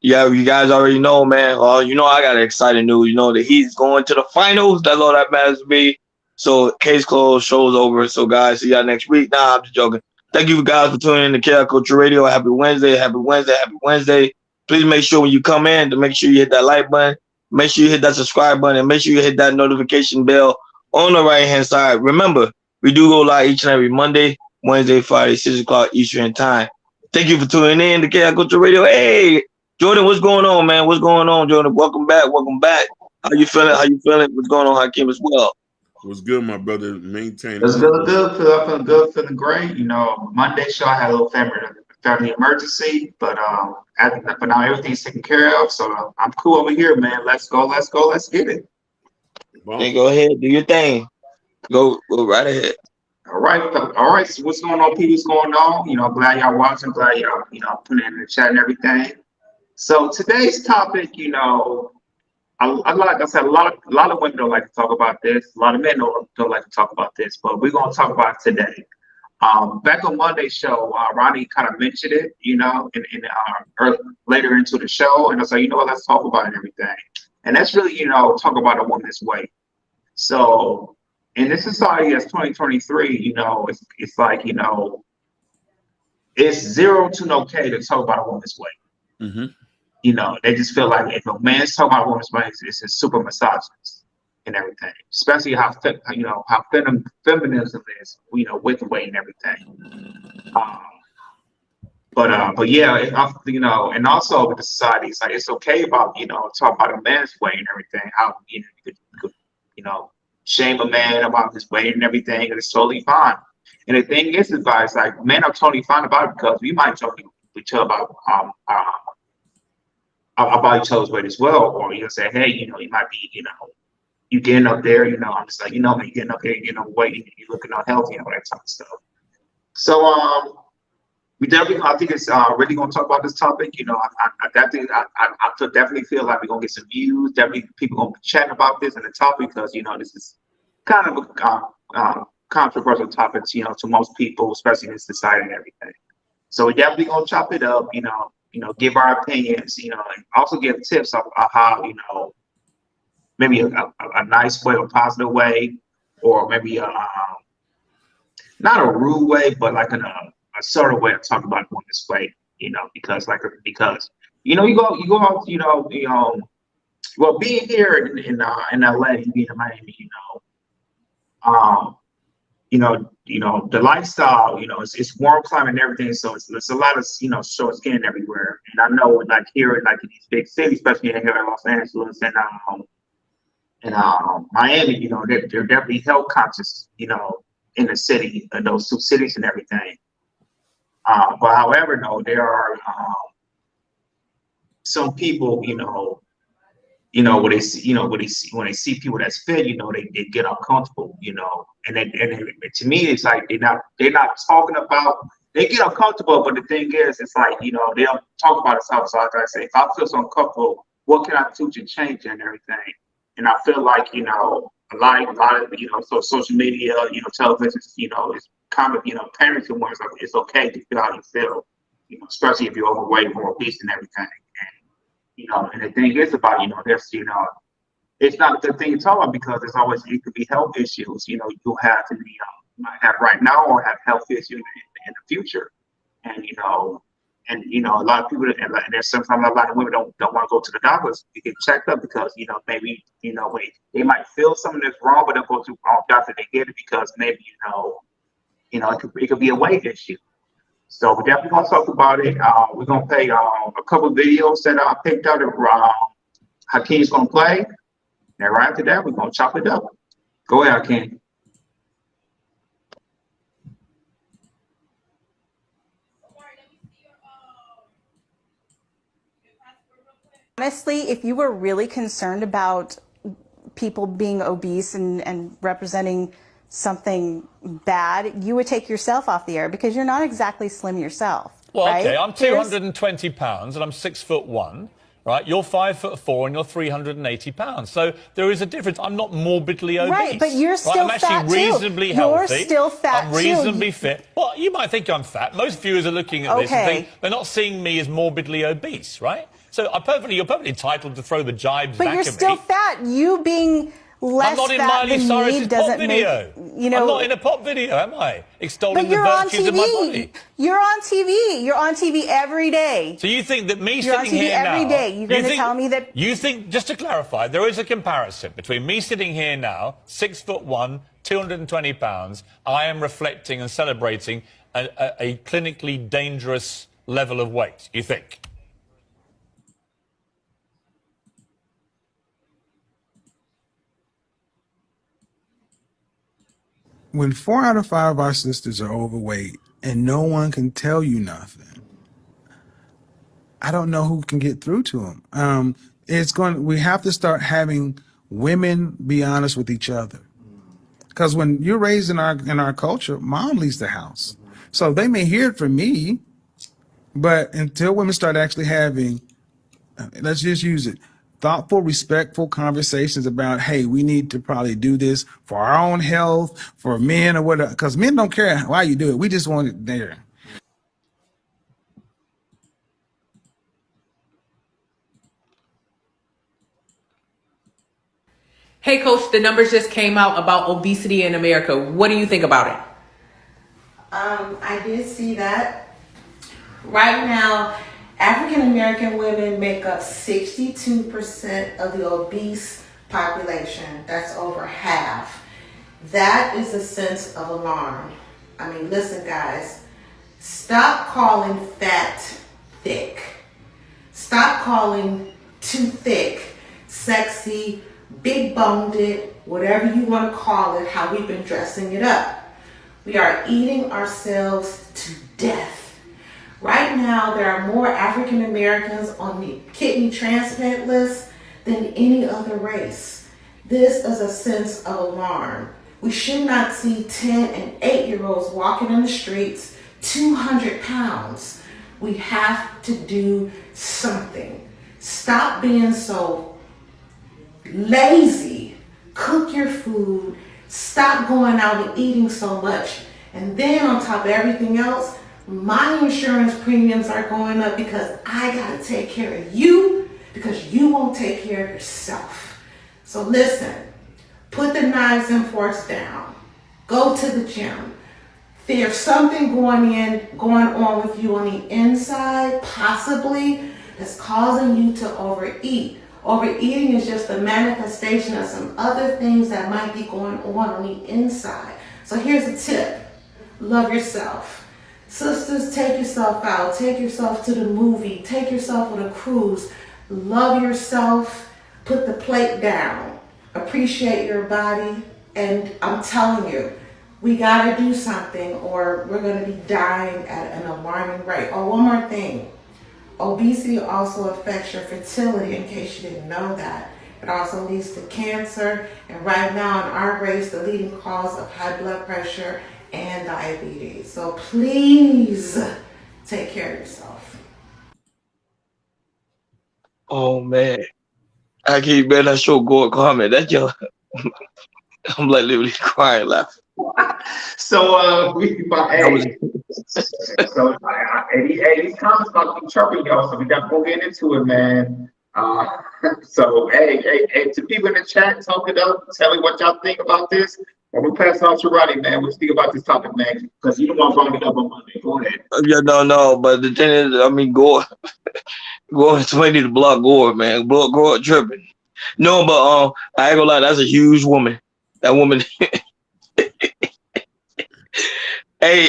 Yeah, you guys already know, man. You know, I got exciting news. You know, the Heat's going to the finals. That's all that matters to me. So, case closed, show's over. So, guys, see y'all next week. Nah, I'm just joking. Thank you guys for tuning in to Chaos Culture Radio. Happy Wednesday, happy Wednesday, happy Wednesday. Please make sure when you come in to make sure you hit that like button, make sure you hit that subscribe button, and make sure you hit that notification bell on the right hand side. Remember, we do go live each and every Monday, Wednesday, Friday, 6 o'clock Eastern time. Thank you for tuning in to Chaos Culture Radio. Hey, Jordan, what's going on, man? What's going on, Jordan? Welcome back. Welcome back. How you feeling? How you feeling? What's going on, Hakeem, as well? What's good, my brother? Maintaining. It's good. Feeling good, feeling great. You know, Monday show I had a little family emergency, but now everything's taken care of. So I'm cool over here, man. Let's go. Let's get it. Hey, go ahead. Do your thing. Go right ahead. All right. So what's going on, people? What's going on? You know, glad y'all watching. Glad y'all, putting in the chat and everything. So today's topic, like I said, a lot of women don't like to talk about this. A lot of men don't like to talk about this, but we're gonna talk about it today. Back on Monday's show, Ronnie kind of mentioned it, later into the show, and I said, you know what, let's talk about it and everything. And that's really, talk about a woman's weight. So in this society as 2023, it's like, it's zero to no K to talk about a woman's weight. Mm-hmm. They just feel like if a man's talking about a woman's weight, it's a super misogynist and everything, especially how feminism is, with the weight and everything. But yeah, and also with the society, it's like it's okay about talk about a man's weight and everything. How you could shame a man about his weight and everything, and it's totally fine. And the thing is about it's like men are totally fine about it because we might joke each other about each other's weight as well, or you say, hey, you might be, you getting up there, I'm just like, man, you getting up there, you weight, you looking unhealthy and all that type of stuff. So we definitely, I think it's really gonna talk about this topic. I could definitely feel like we're gonna get some views. Definitely, people gonna be chatting about this and the topic because this is kind of a controversial topic, to most people, especially in this society and everything. So we definitely gonna chop it up, give our opinions, and also give tips of how, maybe a nice way or positive way, or maybe not a rude way, but like a sort of way to talk about women's weight, because you go out, well, being here in LA, being in Miami, the lifestyle, it's warm climate and everything, so it's a lot of short skin everywhere. And I know, like here, like in these big cities, especially here in Los Angeles and Miami, they're definitely health conscious, in the city, in those two cities and everything. But however, no, there are some people, when they see, when they see people that's fit, they get uncomfortable, and to me, it's like they're not talking about, they get uncomfortable, but the thing is, it's like, they don't talk about it. So like I say, if I feel so uncomfortable, what can I do to change it and everything? And I feel like, a lot of, so social media, television, is kind of, parents and ones, like, it's okay to feel how you feel, especially if you're overweight or obese and everything. And the thing is about, there's, it's not a good thing to talk about because it could be health issues, you'll have to be, you might have right now or have health issues in the future. And, a lot of people, and there's sometimes a lot of women don't want to go to the doctors to get checked up because, maybe, they might feel something that's wrong, but they'll go to doctor they get it because maybe, it could be a weight issue. So we're definitely gonna talk about it. We're gonna play a couple of videos that I picked out that Hakeem's gonna play. And right after that, we're gonna chop it up. Go ahead, Hakeem. Honestly, if you were really concerned about people being obese and representing something bad, you would take yourself off the air because you're not exactly slim yourself. Well, right? okay, I'm 220 pounds and I'm 6'1", all right? You're 5'4" and you're 380 pounds. So there is a difference. I'm not morbidly obese. Right, but you're still I'm actually fat reasonably too. healthy. You're still fat I'm reasonably fit. Well, you might think I'm fat. Most viewers are looking at this and think they're not seeing me as morbidly obese, right? So you're perfectly entitled to throw the jibes back at me. But you're still fat. You being less I'm not in fat Miley than Cyrus's me pop doesn't video. make, you know. I'm not in a pop video, am I? Extolling But the you're on virtues of my body. TV. You're on TV. You're on TV every day. So you think that me You're on sitting TV here every now... day. You're going to tell me that... You think, just to clarify, there is a comparison between me sitting here now, 6'1", 220 pounds. I am reflecting and celebrating a clinically dangerous level of weight, you think? When 4 out of 5 of our sisters are overweight and no one can tell you nothing, I don't know who can get through to them. We have to start having women be honest with each other. Because when you're raised in our culture, mom leaves the house. So they may hear it from me, but until women start actually having, let's just use it, thoughtful, respectful conversations about, hey, we need to probably do this for our own health, for men or whatever, because men don't care why you do it. We just want it there. Hey, Coach, the numbers just came out about obesity in America. What do you think about it? I did see that. Right now, African American women make up 62% of the obese population. That's over half. That is a sense of alarm. I mean, listen, guys, stop calling fat thick. Stop calling too thick sexy, big boned, whatever you want to call it, how we've been dressing it up. We are eating ourselves to death. Right now, there are more African Americans on the kidney transplant list than any other race. This is a sense of alarm. We should not see 10 and 8-year-olds walking in the streets 200 pounds. We have to do something. Stop being so lazy. Cook your food. Stop going out and eating so much. And then on top of everything else, my insurance premiums are going up because I gotta take care of you because you won't take care of yourself. So listen, put the knives and forks down. Go to the gym. There's something going on with you on the inside, possibly, that's causing you to overeat. Overeating is just a manifestation of some other things that might be going on the inside. So here's a tip. Love yourself. Sisters, take yourself out. Take yourself to the movie. Take yourself on a cruise. Love yourself. Put the plate down. Appreciate your body. And I'm telling you, we gotta do something or we're gonna be dying at an alarming rate. Oh, one more thing. Obesity also affects your fertility, in case you didn't know that. It also leads to cancer, and right now in our race, the leading cause of high blood pressure and diabetes. So please take care of yourself. Oh man, I can't bear that show go comment. That yo, I'm like literally crying laughing. So these comments about to be chirping, y'all. So we got to go get into it, man. So to people in the chat, talk it up. Tell me what y'all think about this. And we'll pass it on to Roddy, man. We'll speak about this topic, man, because you don't want to bring it up on Monday. Go ahead. Yeah, no. But the thing is, I mean, Gore somebody need to block Gore, man. Block Gore tripping. No, but I ain't gonna lie, that's a huge woman. That woman. Hey,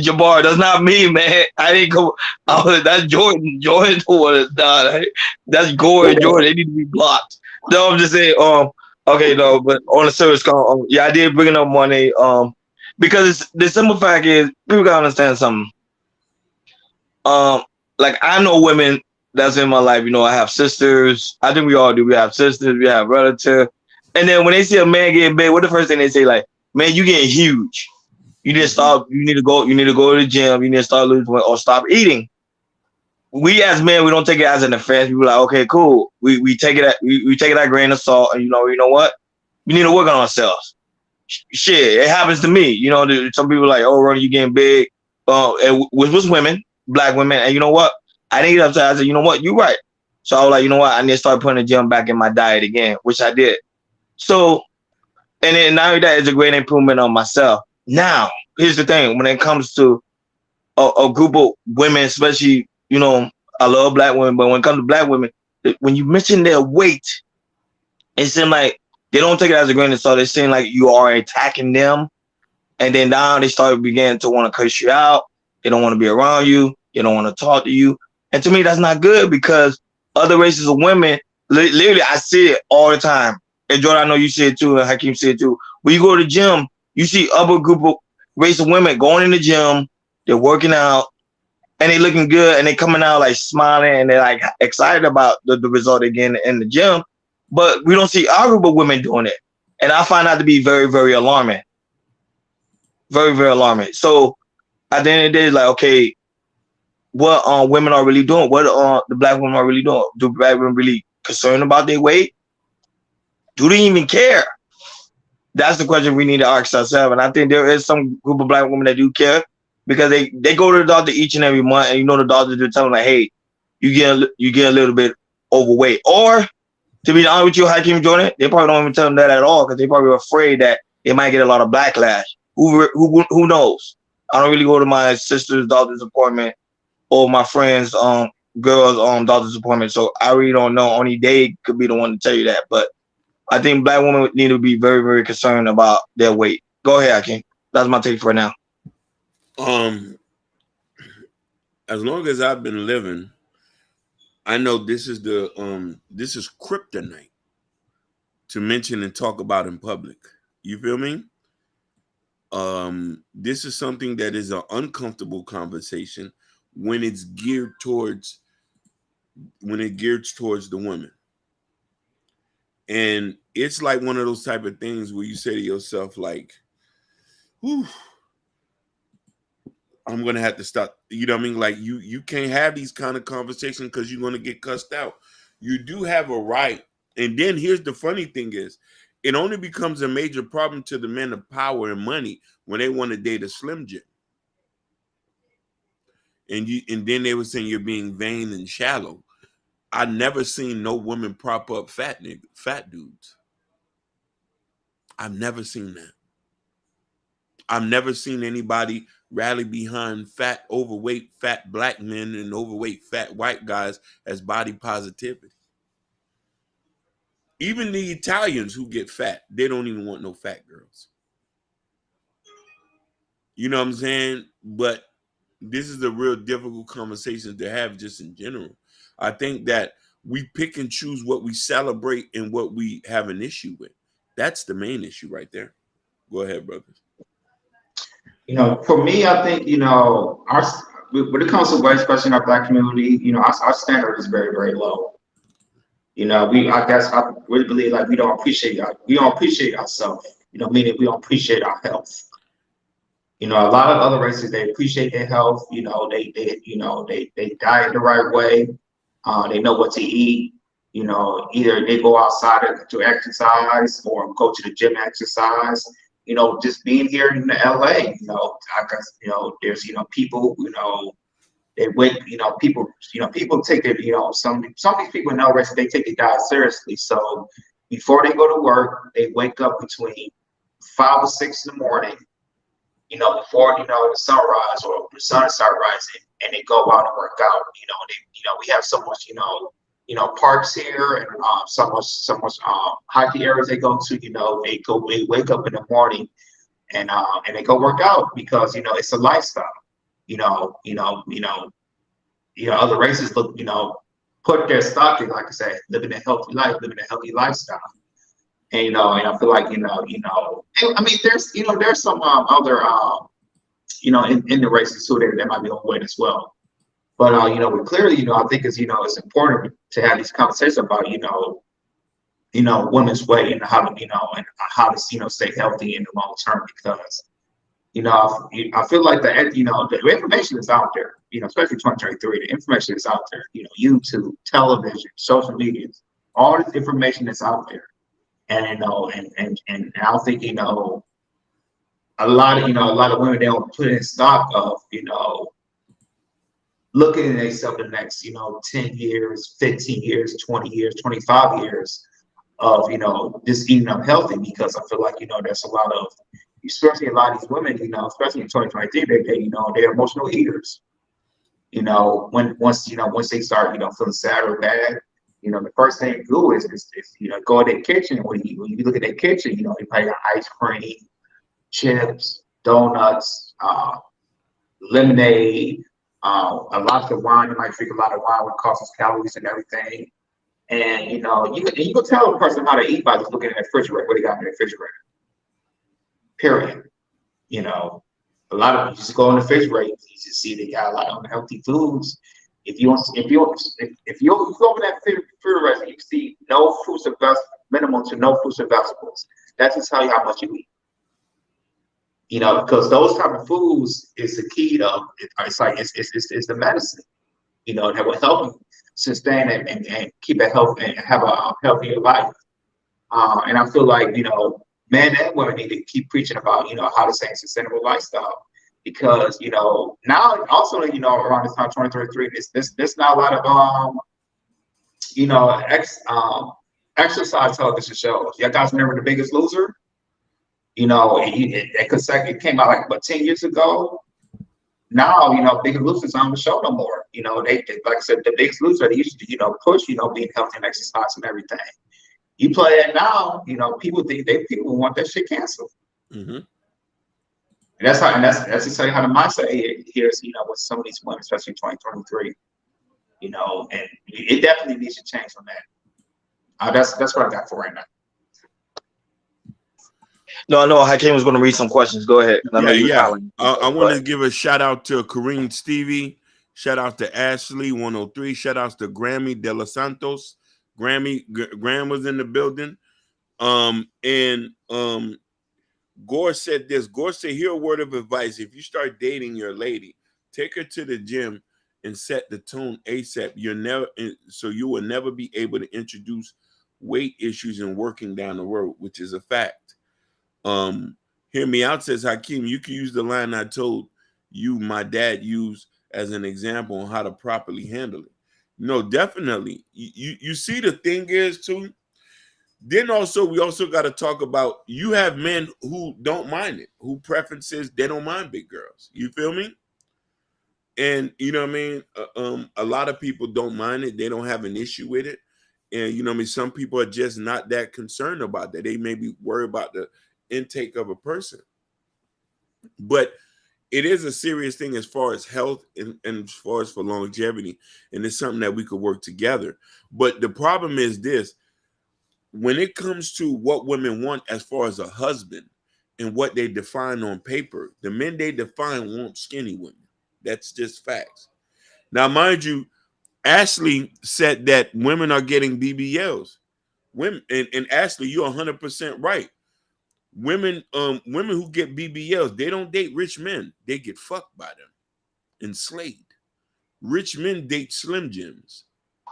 Jabbar, that's not me, man. I didn't go. That's Jordan. Jordan told us that. That's Gore and Jordan. They need to be blocked. No, I'm just saying. Okay, no, but on a serious call, yeah, I did bring up money. Because the simple fact is, people gotta understand something. Like I know women that's in my life. You know, I have sisters. I think we all do. We have sisters. We have relatives. And then when they see a man getting big, what the first thing they say? Like, man, you getting huge. You need to stop. You need to go to the gym. You need to start losing weight or stop eating. we as men, we don't take it as an offense. We be like, okay, cool. We take it we take it at grain of salt, and you know what? We need to work on ourselves. Shit, it happens to me. You know, some people are like, oh, Ronnie, you getting big. And which was women, black women, and you know what? I didn't get upset. I said, you know what? You're right. So I was like, you know what? I need to start putting the gym back in my diet again, which I did. So, and then now that is a great improvement on myself. Now, here's the thing: when it comes to a group of women, especially, you know, I love black women, but when it comes to black women, when you mention their weight, it seems like they don't take it as a grain of salt. It seems like you are attacking them, and then now they start beginning to want to cuss you out. They don't want to be around you. They don't want to talk to you. And to me, that's not good, because other races of women, literally, I see it all the time. And Jordan, I know you see it too, and Hakeem see it too. When you go to the gym, you see other group of race of women going in the gym, they're working out, and they looking good, and they coming out like smiling, and they're like excited about the result again in the gym. But we don't see our group of women doing it. And I find that to be very, very alarming. Very, very alarming. So at the end of the day, it's like, okay, what women are really doing? What the black women are really doing? Do black women really concerned about their weight? Do they even care? That's the question we need to ask ourselves. And I think there is some group of black women that do care, because they go to the doctor each and every month, and you know the doctor do tell them like, hey, you get a little bit overweight. Or to be honest with you, Hakeem Jordan, they probably don't even tell them that at all, because they probably are afraid that they might get a lot of backlash. Who knows? I don't really go to my sister's doctor's appointment or my friend's girl's doctor's appointment, so I really don't know. Only they could be the one to tell you that. But I think black women need to be very, very concerned about their weight. Go ahead, Hakeem. That's my take for now. As long as I've been living, I know this is kryptonite to mention and talk about in public. You feel me? This is something that is an uncomfortable conversation when it's geared towards the woman. And it's like one of those type of things where you say to yourself, like, whew, I'm gonna have to stop. You know what I mean? Like, you can't have these kind of conversations because you're gonna get cussed out. You do have a right. And then here's the funny thing is, it only becomes a major problem to the men of power and money when they want to date a Slim Jim. And then they were saying you're being vain and shallow. I never seen no woman prop up fat dudes. I've never seen that. I've never seen anybody rally behind fat, overweight, fat black men and overweight, fat white guys as body positivity. Even the Italians who get fat, they don't even want no fat girls. You know what I'm saying? But this is a real difficult conversation to have just in general. I think that we pick and choose what we celebrate and what we have an issue with. That's the main issue right there. Go ahead, brothers. You know, for me, I think, you know, when it comes to weight, especially in our black community, you know, our standard is very, very low. You know, I really believe like we don't appreciate ourselves. You know, meaning we don't appreciate our health. You know, a lot of other races, they appreciate their health. You know, they diet the right way. They know what to eat. You know, either they go outside to exercise or go to the gym exercise. You know, just being here in LA, you know, there's, you know, people, you know, they wait, you know, people take their, you know, some of these people in LA, they take their diet seriously. So before they go to work, they wake up between 5 or 6 in the morning, you know, before, you know, the sunrise or the sun start rising, and they go out and work out. You know, we have so much, you know, parks here and so much hiking areas they go to. You know, they wake up in the morning and they go work out because, you know, it's a lifestyle. Other races look, you know, put their stock in, like I said, living a healthy life, living a healthy lifestyle. And, you know, and I feel like, I mean, there's some other, in the races too, that might be overweight as well. But, you know, we clearly, you know, I think it's important to have these conversations about, women's weight and how to, you know, stay healthy in the long term, because You know, I feel like the information is out there. You know, especially 2023, the information is out there. You know, YouTube, television, social media, all this information is out there. And and I don't think a lot of women, they don't put in stock of looking at themselves the next 10 years, 15 years, 20 years, 25 years of just eating up healthy, because I feel like there's a lot of, especially a lot of these women, especially in 2023, they're emotional eaters. Once they start feeling sad or bad, the first thing you do is go in their kitchen. When you look at their kitchen, they probably got ice cream, chips, donuts, lemonade, a lot of wine. You might drink a lot of wine, which causes calories and everything. And you can tell a person how to eat by just looking at the refrigerator, what they got in the refrigerator. Period. A lot of you just go in the refrigerator, you just see they got a lot of unhealthy foods. If you open that refrigerator, you see no fruits and vegetables, minimal to no fruits and vegetables. That just tell you how much you eat. Because those type of foods is the key to it's the medicine, that will help you sustain and keep a health and have a healthier life. And I feel like, men and women need to keep preaching about, how to say sustainable lifestyle. Because, now also, around this time, 2033, there's not a lot of, exercise television shows. You guys remember The Biggest Loser? It came out like 10 years ago. Now, Biggest Loser's on the show no more. They like I said, The Biggest Loser, they used to, push, being healthy and exercise and everything. You play it now, people want that shit canceled. Mm-hmm. And that's to tell you how the mindset here is, with some of these women, especially 2023. And it definitely needs to change on that. That's what I got for right now. No, I know Hakeem was going to read some questions. Go ahead. I want to give a shout out to Kareem Stevie. Shout out to Ashley 103. Shout out to Grammy De Los Santos. Graham was in the building. Gore said this. Gore said, here a word of advice. If you start dating your lady, take her to the gym and set the tone ASAP. You will never be able to introduce weight issues and working down the road, which is a fact. Hear me out, says Hakeem. You can use the line I told you my dad used as an example on how to properly handle it. No, definitely. You see, the thing is too. Then we also got to talk about, you have men who don't mind it, who preferences, they don't mind big girls. You feel me? And you know what I mean? A lot of people don't mind it. They don't have an issue with it. And you know what I mean? Some people are just not that concerned about that. They may be worried about the intake of a person. But it is a serious thing as far as health and as far as for longevity. And it's something that we could work together. But the problem is this. When it comes to what women want as far as a husband and what they define on paper, the men they define want skinny women. That's just facts. Now, mind you, Ashley said that women are getting BBLs. Women, and Ashley, you're 100% right. Women who get BBLs, they don't date rich men. They get fucked by them, enslaved. Rich men date Slim Jims.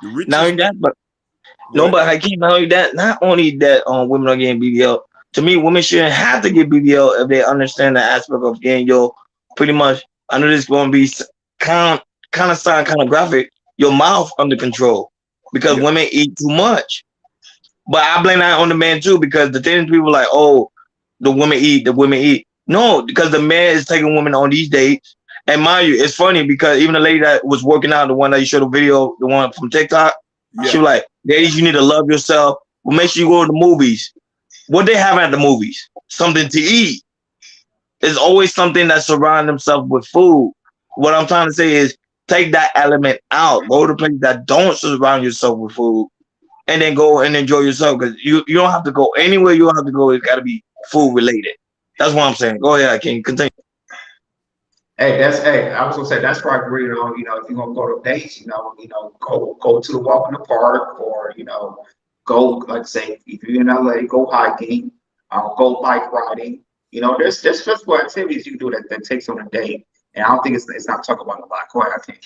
The richest but Hakeem, not only that, women are getting BBL. To me, women shouldn't have to get BBL if they understand the aspect of getting your, pretty much, I know this is going to be kind of graphic, your mouth under control, because women eat too much. But I blame that on the man too, because the thing is, people like, oh, the women eat. No, because the man is taking women on these dates. And mind you, it's funny because even the lady that was working out, the one that you showed the video, the one from TikTok, she was like, ladies, you need to love yourself. But make sure you go to the movies. What they have at the movies? Something to eat. There's always something that surrounds themselves with food. What I'm trying to say is take that element out. Go to places that don't surround yourself with food. And then go and enjoy yourself. Because you don't have to go anywhere you don't have to go. It's got to be food related. That's what I'm saying. Go ahead, I can continue. I was gonna say that's where I agree on. If you're gonna go to dates, go to the walk in the park, or go, like say, if you're in LA, go hiking, go bike riding, You know, there's physical activities you can do that takes on a day, and I don't think it's not talked about a lot. Go ahead, I think.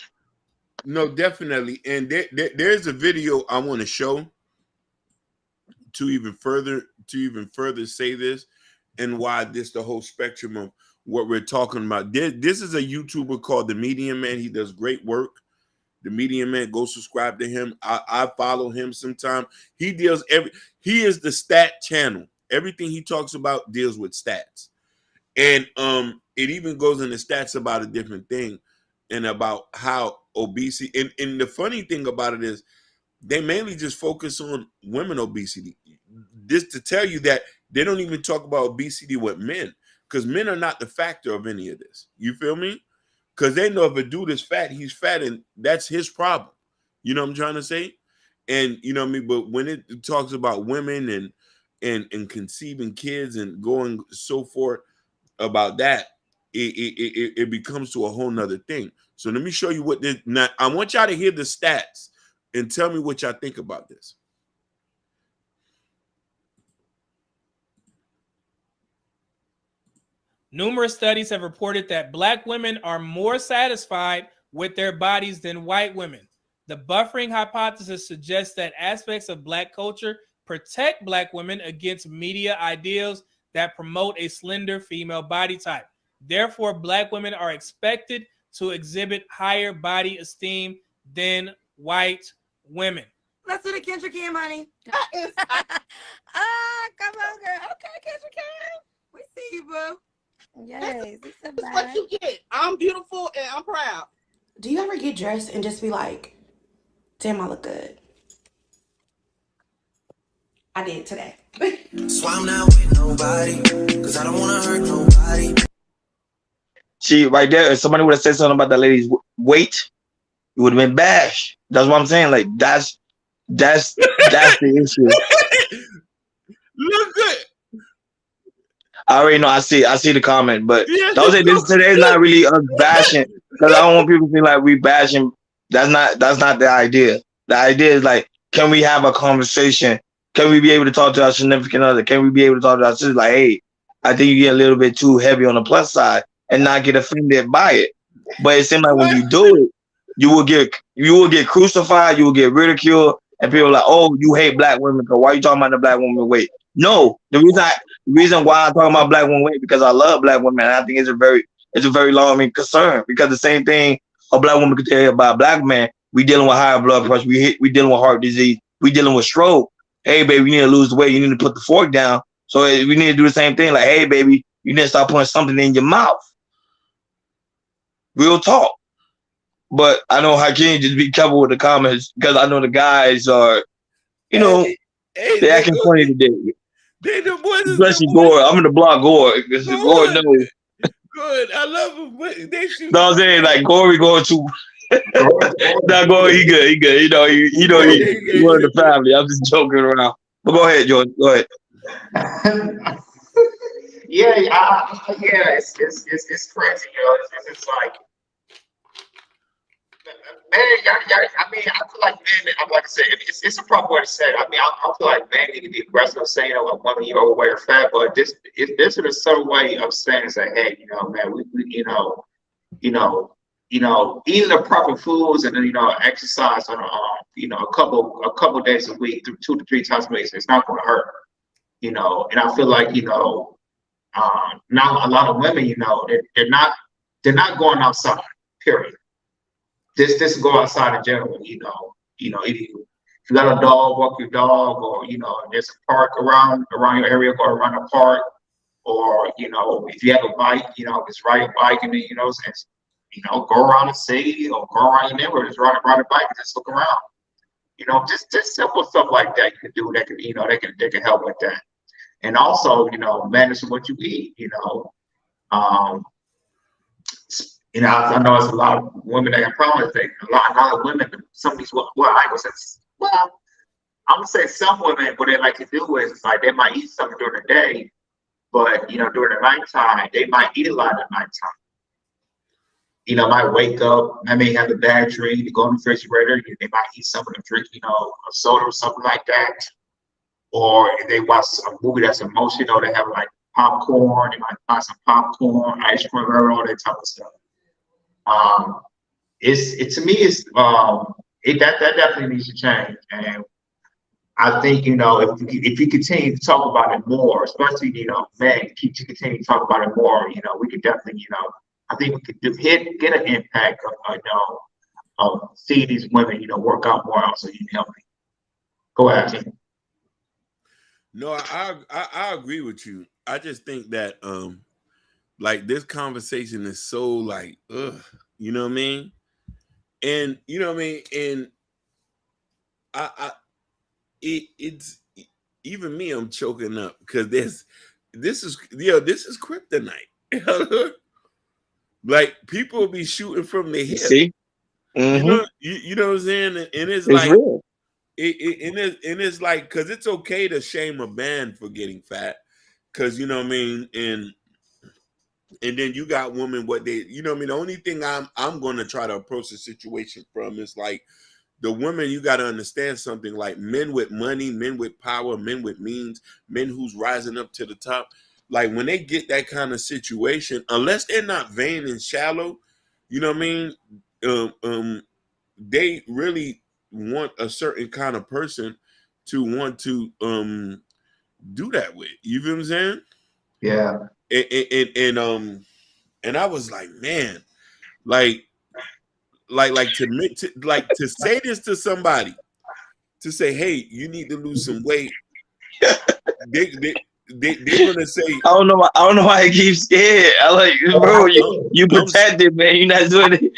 No, definitely. And there's a video I want to show to even further say this and why this the whole spectrum of what we're talking about. This is a YouTuber called The Medium Man. He does great work. The Medium Man, go subscribe to him. I follow him sometime. He is the stat channel. Everything he talks about deals with stats. And it even goes into stats about a different thing and about how obesity, and the funny thing about it is they mainly just focus on women obesity. This to tell you that they don't even talk about obesity with men, because men are not the factor of any of this. You feel me? Because they know if a dude is fat, he's fat, and that's his problem. You know what I'm trying to say? And you know what I mean? But when it talks about women and conceiving kids and going so forth about that, it becomes to a whole nother thing. So let me show you what this. Now I want y'all to hear the stats and tell me what y'all think about this. Numerous studies have reported that Black women are more satisfied with their bodies than white women. The buffering hypothesis suggests that aspects of Black culture protect Black women against media ideals that promote a slender female body type. Therefore, Black women are expected to exhibit higher body esteem than white women. Let's do the Kendra Kim, honey. Come on, girl. Okay, Kendra Kim. We see you, boo. Yes, That's what you get. I'm beautiful and I'm proud. Do you ever get dressed and just be like, damn, I look good? I did today. So I'm not with nobody, because I don't want to hurt nobody. See, right there, if somebody would have said something about that lady's weight, it would have been bashed. That's what I'm saying. Like, that's the issue. Look good. I already know. I see the comment, but Yeah, don't say this today is not really us bashing, because I don't want people to feel like we bashing. That's not the idea. The idea is like, can we have a conversation? Can we be able to talk to our significant other? Can we be able to talk to our sister? Like, hey, I think you get a little bit too heavy on the plus side, and not get offended by it. But it seems like when you do it, you will get crucified, you will get ridiculed, and people are like, oh, you hate Black women, because why are you talking about the Black woman weight? No, the reason why I'm talking about Black women weight, because I love Black women, and I think it's a very alarming concern, because the same thing a Black woman could tell you about a Black man, we dealing with higher blood pressure, we dealing with heart disease, we dealing with stroke. Hey, baby, you need to lose the weight, you need to put the fork down. So we need to do the same thing. Like, hey, baby, you need to start putting something in your mouth. Real talk. But I know Hakeem, just be careful with the comments, because I know the guys are, they're acting funny today. They the boys, especially Gore. I'm in the block Gore. Gore knows. Good. I love him. But they shoot. No, I'm saying like Gore, we going to. Not Gore. He good. He good. He one of the family. I'm just joking around. But go ahead, George. Go ahead. Yeah, it's crazy, it's like, man, I mean, I feel like men, like I said, it's a proper way to say it. I mean, I feel like men need to be aggressive saying, oh, woman, you're overweight or fat, but this is a subtle way of saying, say, hey, man, we eating the proper foods and then, exercise on a couple days a week, 2 to 3 times a week, it's not going to hurt, and I feel like, now a lot of women, they're not going outside, period. Just go outside in general, if you got a dog, walk your dog, or there's a park around your area, go around a park, or if you have a bike, just ride a bike and then go around the city or go around your neighborhood, just ride a bike and just look around. Just simple stuff like that you can do that can they can help with that. And also, manage what you eat, I know it's a lot of women that have problems. A lot of women, some of these, I'm gonna say some women, what they like to do is like they might eat something during the day, but during the nighttime, they might eat a lot at nighttime. Might wake up, I may have a bad dream, they go in the refrigerator, they might eat something to drink, a soda or something like that. Or if they watch a movie that's emotional, they have like popcorn. They might buy some popcorn, ice cream, all that type of stuff. To me, that definitely needs to change. And I think, if you continue to talk about it more, especially, men, continue to talk about it more, we could definitely, I think we could get an impact of seeing these women, work out more out so you healthy. Go ahead, Tim. No, I agree with you. I just think that like this conversation is so like, ugh, you know what I mean? And you know what I mean? And it's even me, I'm choking up because this is kryptonite. Like people be shooting from the hip. See? Mm-hmm. You know what I'm saying? And it's like real. It's like, because it's okay to shame a man for getting fat, because you know what I mean, and then you got women what they, you know what I mean. The only thing I'm going to try to approach the situation from is like the women. You got to understand something, like men with money, men with power, men with means, men who's rising up to the top. Like when they get that kind of situation, unless they're not vain and shallow, you know what I mean. They really want a certain kind of person to want to do that with. You feel what I'm saying? Yeah. And I was like, man, like to say this to somebody, to say, hey, you need to lose some weight. They're gonna say, I don't know why he keeps scared. I like, bro, you protected, man. You're not doing it.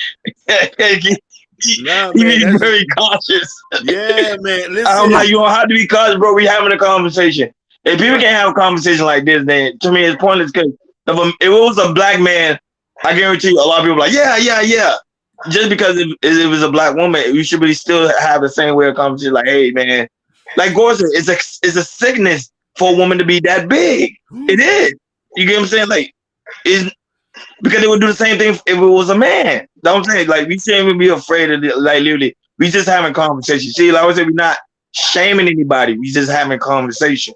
Nah, he man, be very cautious. Yeah, man. Listen, I'm like, you don't have to be cautious, bro. We having a conversation. If people can't have a conversation like this, then to me it's pointless. Because if it was a black man, I guarantee you, a lot of people are like, yeah. Just because it was a black woman, you should really still have the same way of conversation. Like, hey, man, like Gordon, it's a sickness for a woman to be that big. It is. You get what I'm saying? Like, it's because they would do the same thing if it was a man. Know what I'm saying? Like, we shouldn't even be afraid of it. Like, literally, we just having conversation. See, like I said, we're not shaming anybody. We just having conversation.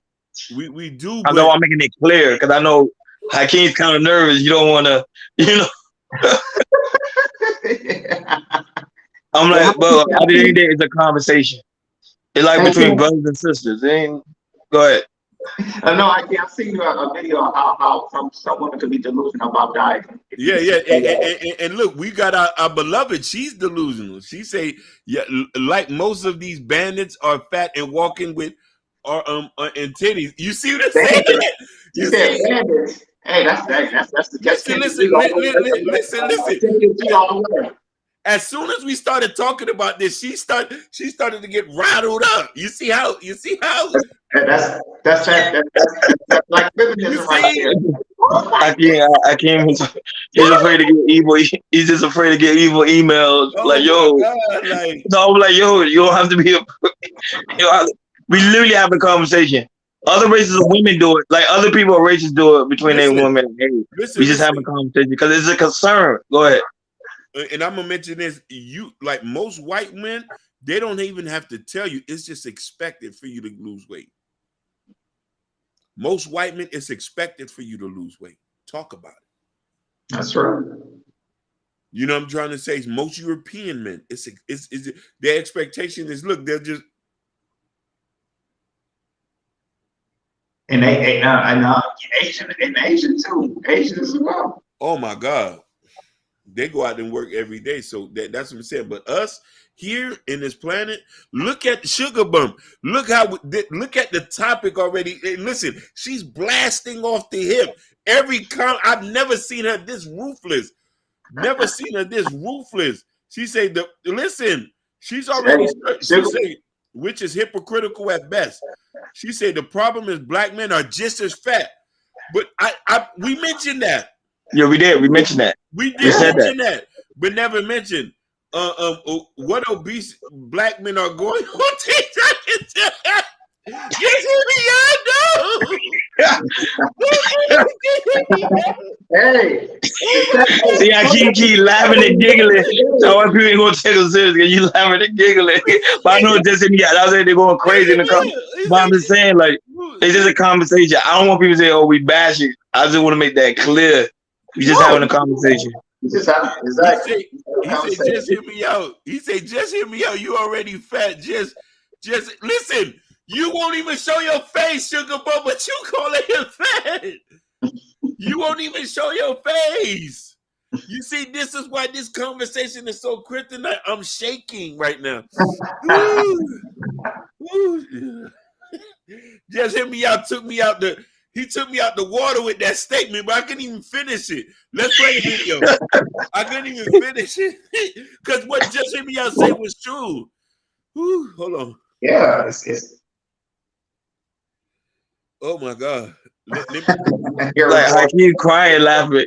We do. I know I'm making it clear because I know Hakeem's kind of nervous. You don't want to, I'm like, but at the end of the day, it's a conversation. It's like between brothers and sisters. Go ahead. No, I've seen a video of how some women could be delusional about dieting. Yeah. And look, we got our beloved. She's delusional. She say, yeah, like most of these bandits are fat and walking with and titties. You see what I'm saying? You said bandits. Hey, that's the listen. As soon as we started talking about this, she started to get rattled up. You see how? That's like feminism right there. I can't. He's afraid to get evil. He's just afraid to get evil emails. Oh like, yo, so I'm like, yo, you don't have to be. We literally have a conversation. Other races of women do it. Like other people are races do it between their women. Hey, we just have a conversation because it's a concern. Go ahead. And I'm gonna mention this. You like most white men, they don't even have to tell you. It's just expected for you to lose weight. Most white men, it's expected for you to lose weight. Talk about it. That's right. You know what I'm trying to say? Most European men, it's their expectation is, look, they're just. And Asian too. Asian as well. Oh my God. They go out and work every day. So that's what I'm saying. But us here in this planet, look at the sugar bump. Look at the topic already. And listen, she's blasting off the hip. I've never seen her this ruthless. Never seen her this ruthless. She say, listen, she's already, she say, which is hypocritical at best. She said the problem is black men are just as fat. But we mentioned that. Yeah, we did. We mentioned that. We did mention that, but never mentioned what obese black men are going on TikTok. Yes, Hey, see, I keep laughing and giggling. So why people ain't gonna take us serious because you laughing and giggling. But I know just in the I was they're going crazy in the comments. But I'm just saying, like, It's just a conversation. I don't want people to say, "Oh, we bashing." I just want to make that clear. We just having a conversation. Exactly. He said, just hear me out. He said, just hear me out. You already fat. Just listen. You won't even show your face, Sugar Bum, but you calling him fat. You won't even show your face. You see, this is why this conversation is so kryptonite. I'm shaking right now. Just hear me out. He took me out the water with that statement, but I couldn't even finish it. Let's play the video. I couldn't even finish it because what Just Hear Me Out say was true. Whew, hold on. Yeah, Oh my God. Like Hakeem crying, laughing.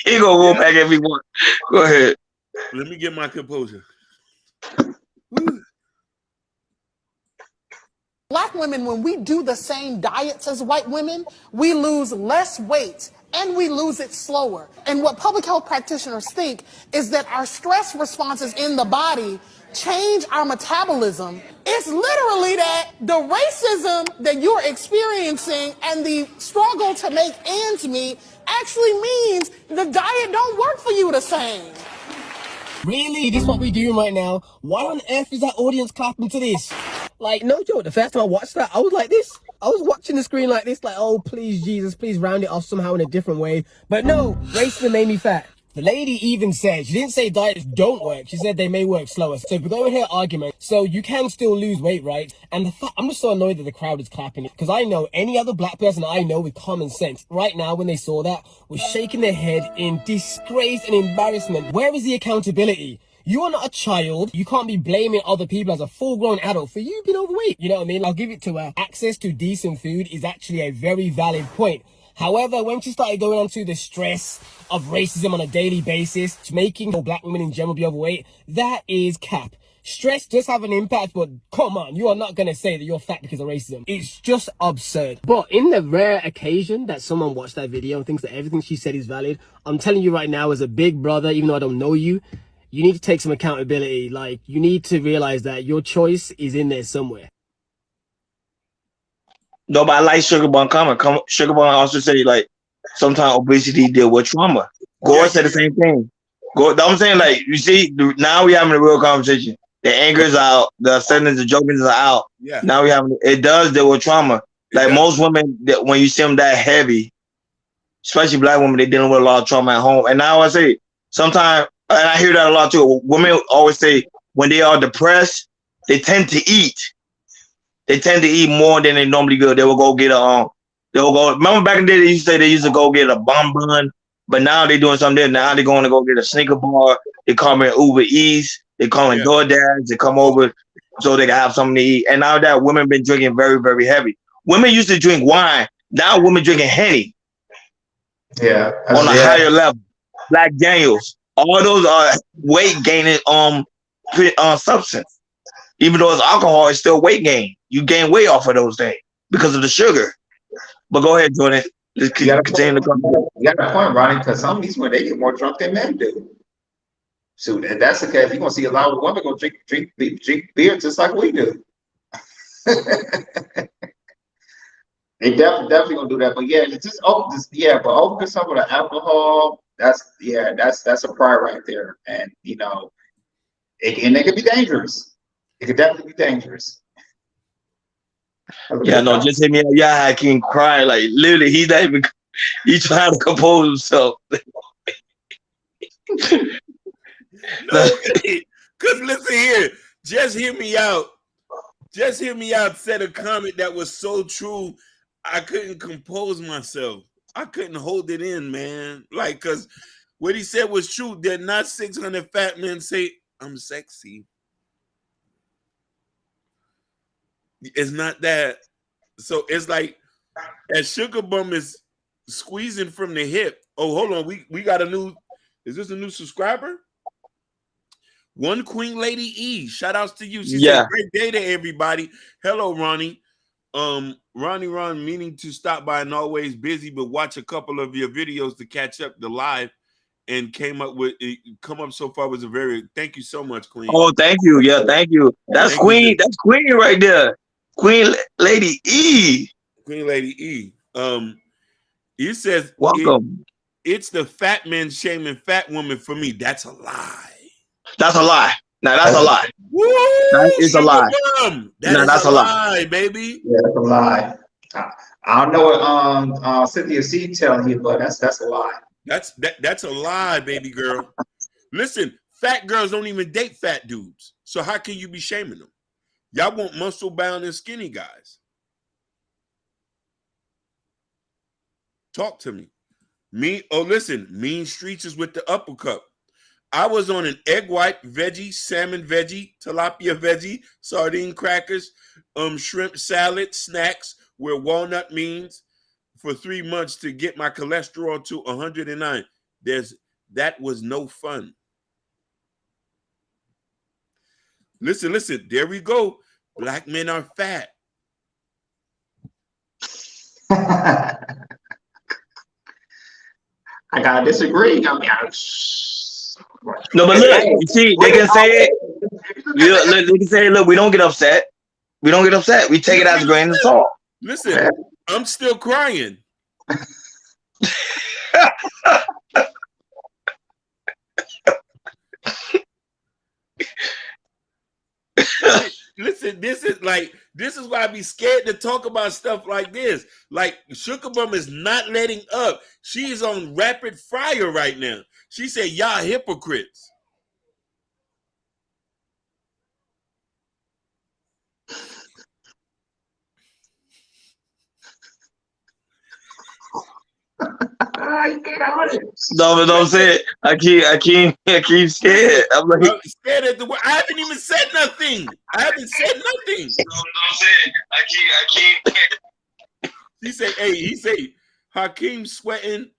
He gonna go back if he want. Go ahead. Let me get my composure. Black women, when we do the same diets as white women, we lose less weight and we lose it slower. And what public health practitioners think is that our stress responses in the body change our metabolism. It's literally that the racism that you're experiencing and the struggle to make ends meet actually means the diet don't work for you the same. Really? This is what we're doing right now? Why on earth is that audience clapping to this? Like, no joke, the first time I watched that, I was like this. I was watching the screen like this, like, oh, please, Jesus, please round it off somehow in a different way. But no, racism made me fat. The lady even said, she didn't say diets don't work, she said they may work slower. So if we go in her argument, so you can still lose weight, right? And the fact, I'm just so annoyed that the crowd is clapping it, because I know any other black person I know with common sense, right now when they saw that, was shaking their head in disgrace and embarrassment. Where is the accountability? You are not a child. You can't be blaming other people as a full-grown adult for you being overweight. You know what I mean? I'll give it to her. Access to decent food is actually a very valid point. However, when she started going on to the stress of racism on a daily basis, making black women in general be overweight, that is cap. Stress does have an impact, but come on, you are not going to say that you're fat because of racism. It's just absurd. But in the rare occasion that someone watched that video and thinks that everything she said is valid, I'm telling you right now, as a big brother, even though I don't know you, you need to take some accountability. Like, you need to realize that your choice is in there somewhere. Nobody likes Sugar Bun comment. Sugar Bun also say, like, sometimes obesity deal with trauma. Gore said the same thing. I'm saying, like, you see, now we having a real conversation. The anger is out. The sadness, the joking are out. Yeah. Now it does deal with trauma. Like, most women, when you see them that heavy, especially black women, they dealing with a lot of trauma at home. And now I say, sometimes, and I hear that a lot too, women always say when they are depressed, they tend to eat. They tend to eat more than they normally do. They will go get remember back in the day, they used to say they used to go get a bonbon, but now they're doing something different. Now they're going to go get a Snicker bar. They call it Uber Eats. They call it DoorDash. They come over so they can have something to eat. And now that women been drinking very, very heavy. Women used to drink wine. Now women drinking Henny. Yeah. On a higher level. Black Daniels. All those are weight gaining substance. Even though it's alcohol, it's still weight gain. You gain weight off of those things because of the sugar. But go ahead, Jordan. Let's continue the conversation. You got a point, Ronnie, because some of these women, they get more drunk than men do. So if that's the case, you're gonna see a lot of women go drink beer just like we do. They definitely gonna do that. But yeah, it's just but overconsumption of alcohol, that's a prior right there. And you know, it can be dangerous. It could definitely be dangerous. Yeah, no, just hit me up. Yeah, I can cry. Like literally, he's trying to compose himself. No, because listen here, Just Hear Me Out. Just Hear Me Out said a comment that was so true. I couldn't compose myself. I couldn't hold it in, man. Like, because what he said was true. There are not 600 fat men say, I'm sexy. It's not that. So it's like, as Sugar Bum is squeezing from the hip. Oh, hold on. We got is this a new subscriber? One Queen Lady E. Shout outs to you. She said, great day to everybody. Hello, Ronnie. Ron meaning to stop by and always busy, but watch a couple of your videos to catch up the live and come up so far was a very thank you so much, Queen. Oh, thank you. Yeah, thank you. That's Queen. That's Queen right there. Queen Lady E. Queen Lady E. He says Welcome. It's the fat man shaming fat woman for me. That's a lie. That's a lie. Now that's a lie. Woo! That is a Sugar lie. bum. That No, is that's a a lie. lie, baby. Yeah, that's a lie. I don't know what Cynthia C telling you, but that's a lie. That's a lie, baby girl. Listen, fat girls don't even date fat dudes. So how can you be shaming them? Y'all want muscle bound and skinny guys. Talk to me. Listen, Mean Streets is with the uppercut. I was on an egg white, veggie, salmon veggie, tilapia veggie, sardine crackers, shrimp salad, snacks with walnut means for 3 months to get my cholesterol to 109. That was no fun. Listen, there we go. Black men are fat. I gotta disagree. I mean, no, but look, you see, they can say it. They can say, look, we don't get upset. We don't get upset. We take it as a grain of salt. Listen, I'm still crying. Listen, this is why I be scared to talk about stuff like this. Like, Sugar Bum is not letting up. She is on rapid fire right now. She said, y'all hypocrites. No, but don't say it. I keep scared. I'm like, I'm scared at the word. I haven't even said nothing. Don't say it. I keep. He said, he said, Hakeem sweating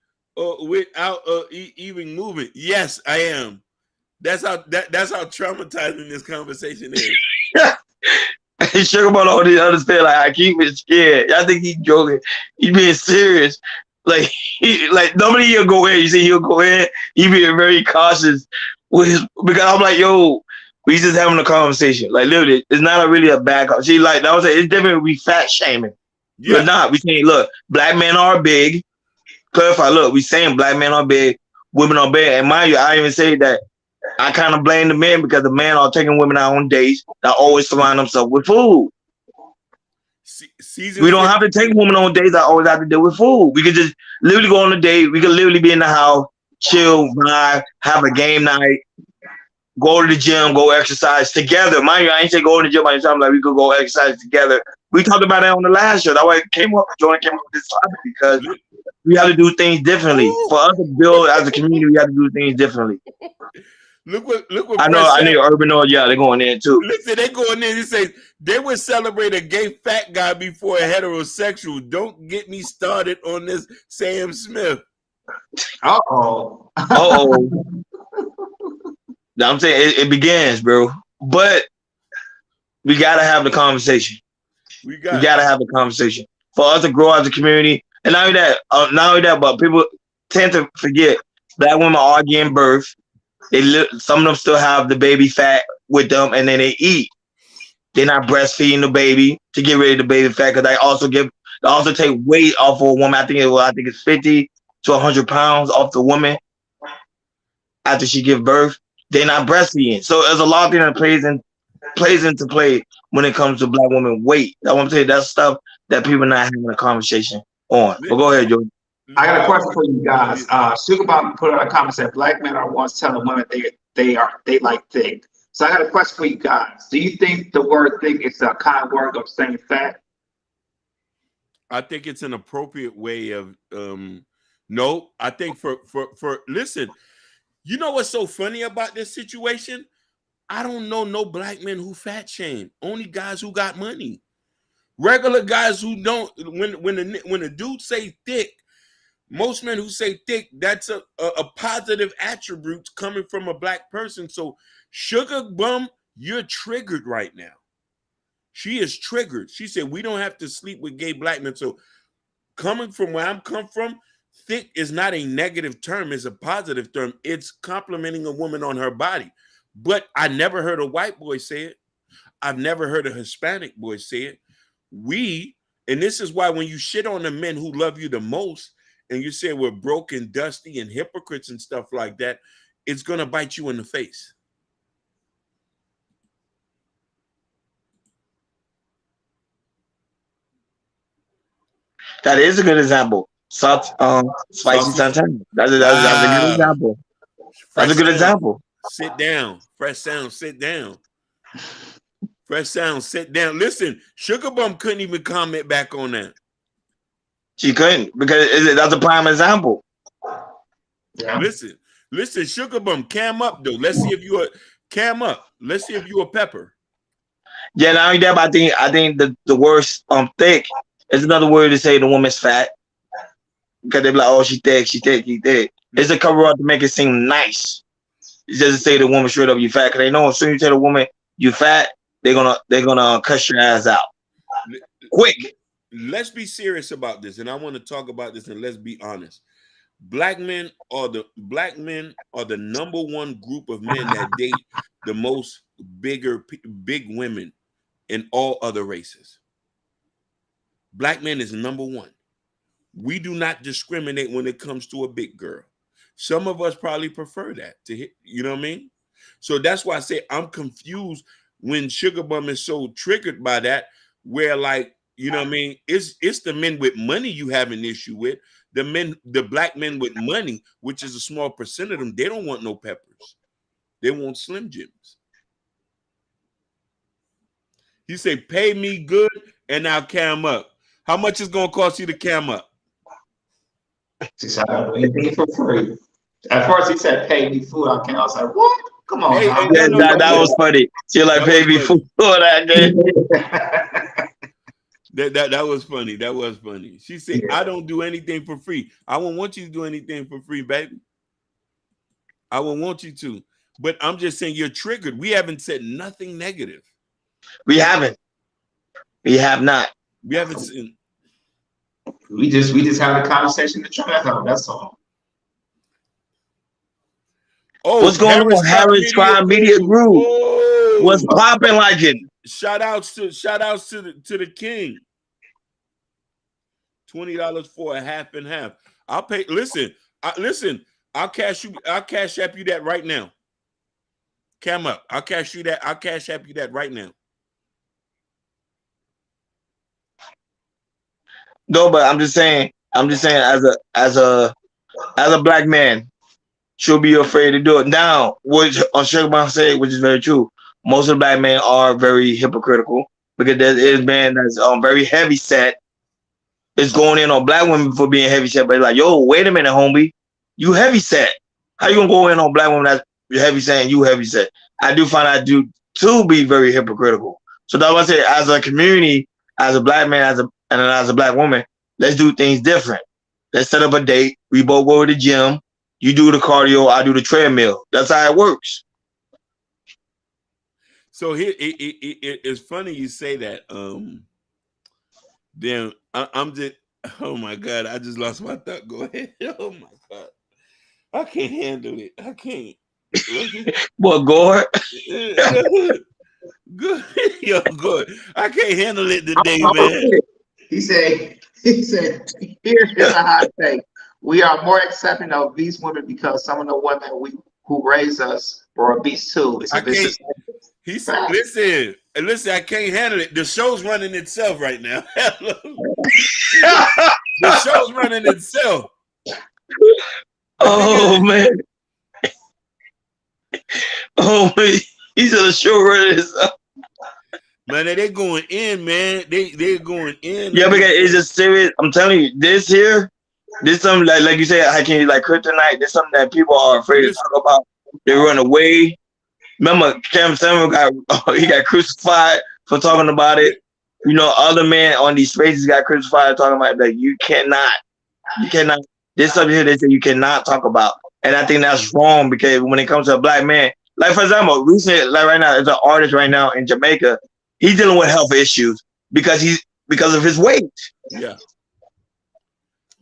without even moving. Yes, I am. That's how traumatizing this conversation is. Sugar Bum don't understand. Like, I keep it scared. I think he's joking. He being serious. Like, nobody he'll go in. You see, he'll go in. He being very cautious because I'm like, yo, we just having a conversation. Like, literally, it's not really a bad conversation. She like, I was saying, it's different. We fat shaming. Yeah. We're not. We saying, look, black men are big. Clarify. Look, we saying black men are big, women are big. And mind you, I even say that I kind of blame the men because the men are taking women out on dates that always surround themselves with food. We don't have to take women on dates that always have to deal with food. We could just literally go on a date. We could literally be in the house, chill, vibe, have a game night, go to the gym, go exercise together. Mind you, I ain't say go to the gym by yourself. Like, we could go exercise together. We talked about that on the last show. That way Jordan came up with this topic because we have to do things differently. For us to build as a community, we have to do things differently. Look what I know Urban Noise, yeah, they're going in too. Listen, they going in. He says they would celebrate a gay fat guy before a heterosexual. Don't get me started on this Sam Smith. Uh-oh. I'm saying it begins, bro. But we gotta have the conversation. We gotta have the conversation for us to grow as a community. And not only that, but people tend to forget black women are giving birth. Some of them still have the baby fat with them, and then they eat. They're not breastfeeding the baby to get rid of the baby fat because they also take weight off of a woman. I think it's 50 to 100 pounds off the woman after she gives birth. They're not breastfeeding, so there's a lot of things that plays into play when it comes to black women weight. That's what I'm saying. That's stuff that people are not having a conversation on. But go ahead, Joe. I got a question for you guys. Sugar Bob put out a comment said black men are once telling women they like thick. So I got a question for you guys. Do you think the word thick is a kind word of saying fat? I think it's an appropriate way of no. I think for listen, you know what's so funny about this situation? I don't know no black men who fat shame. Only guys who got money. Regular guys who don't. When a dude say thick. Most men who say thick, that's a positive attribute coming from a black person. So, Sugar Bum, you're triggered right now. She is triggered. She said, we don't have to sleep with gay black men. So, coming from where I'm come from, thick is not a negative term. It's a positive term. It's complimenting a woman on her body. But I never heard a white boy say it. I've never heard a Hispanic boy say it. We, And this is why when you shit on the men who love you the most, and you say we're broken, dusty, and hypocrites and stuff like that, it's gonna bite you in the face. That is a good example. Salt, spicy sunshine. That's a good example. That's a good example. Sit down. Fresh sound, sit down. Fresh sound, sit down. Listen, Sugar Bum couldn't even comment back on that. She couldn't because that's a prime example. Yeah. Listen, Sugar Bum, cam up though. Let's see if you are cam up. Let's see if you a pepper. Yeah, not only that, but I think the worst thick is another word to say the woman's fat. Because they be like, oh, she thick, she thick, she thick. It's a cover up to make it seem nice. It's just to say the woman straight up you fat. Because they know as soon as you tell the woman you fat, they're gonna cuss your ass out. Quick. Let's be serious about this, and I want to talk about this, and let's be honest. Black men are the number one group of men that date the most big women in all other races. Black men is number one. We do not discriminate when it comes to a big girl. Some of us probably prefer that to hit, you know what I mean? So that's why I say I'm confused when Sugar Bum is so triggered by that, where like, you know what I mean? It's the men with money you have an issue with. The black men with money, which is a small percent of them, they don't want no peppers. They want Slim Jims. He say, pay me good and I'll cam up. How much is gonna cost you to cam up? He said, I don't do anything for free. At first, he said, pay me food on camera. I was like, what? Come on. Hey, that was funny. She like, pay me food for that day. That was funny. That was funny. She said, I don't do anything for free. I won't want you to do anything for free, baby. I won't want you to. But I'm just saying you're triggered. We haven't said nothing negative. We haven't. We have not. We haven't seen. We just had a conversation to try to help. That's all. Oh, what's going on? Harris Crime Media Group. Whoa. What's popping like it? Shout outs to the king. $20 for a half and half. I'll pay. Listen. I'll cash app you that right now. Cam up. I'll cash app you that right now. No, but I'm just saying as a black man, she'll be afraid to do it. Now, which on Sugar Bum said, which is very true, most of the black men are very hypocritical because there is man that's very heavy set. It's going in on black women for being heavy set, but like, yo, wait a minute, homie, you heavy set. How you gonna go in on black women that's heavy set and you heavy set? I do find I do too be very hypocritical. So that's why I say, as a community, as a black man, as a black woman, let's do things different. Let's set up a date. We both go to the gym. You do the cardio, I do the treadmill. That's how it works. So here, it's funny you say that. Then I'm just, oh my God, I just lost my thought. Go ahead. Oh my God, I can't handle it. I can't. What, Gore? Good, yo, good. I can't handle it today, man. He said, here's a hot take. We are more accepting of obese women because some of the women who raised us were obese too. It's a vicious. He said, listen, I can't handle it. The show's running itself right now. The show's running itself. Oh man. Oh man. He said the show running itself. Man, they're going in, man. They're going in. Yeah, because it's just serious. I'm telling you, this something like you said, I can't like kryptonite. This something that people are afraid to talk about. They run away. Remember, Cam Samuel got crucified for talking about it. You know, other men on these spaces got crucified talking about it. Like you cannot. This something here they say you cannot talk about, and I think that's wrong because when it comes to a black man, like for example, recently, like right now, there's an artist right now in Jamaica. He's dealing with health issues because of his weight. Yeah.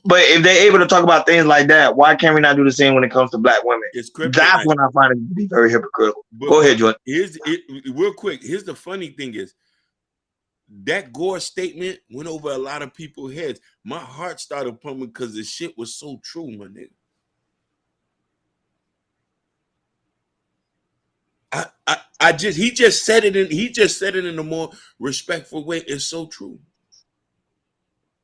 But if they're able to talk about things like that, why can't we not do the same when it comes to black women? That's when I find it to be very hypocritical. Go ahead, Jordan. Real quick. Here's the funny thing is, that Gore statement went over a lot of people's heads. My heart started pumping because the shit was so true, my nigga. He just said it in a more respectful way. It's so true.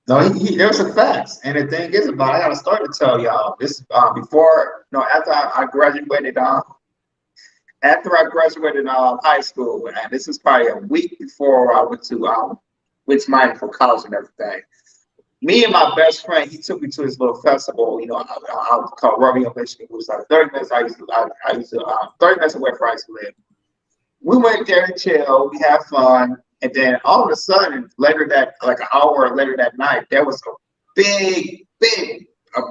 No, there's some facts, and the thing is about I got a story to tell y'all. This before after I graduated high school, and this is probably a week before I went to Miami for college and everything. Me and my best friend, he took me to this little festival. I was called Romeo, Michigan. It was like 30 minutes. I used to 30 minutes away from where I used to live. We went there to chill, we had fun, and then all of a sudden, like an hour later that night, there was a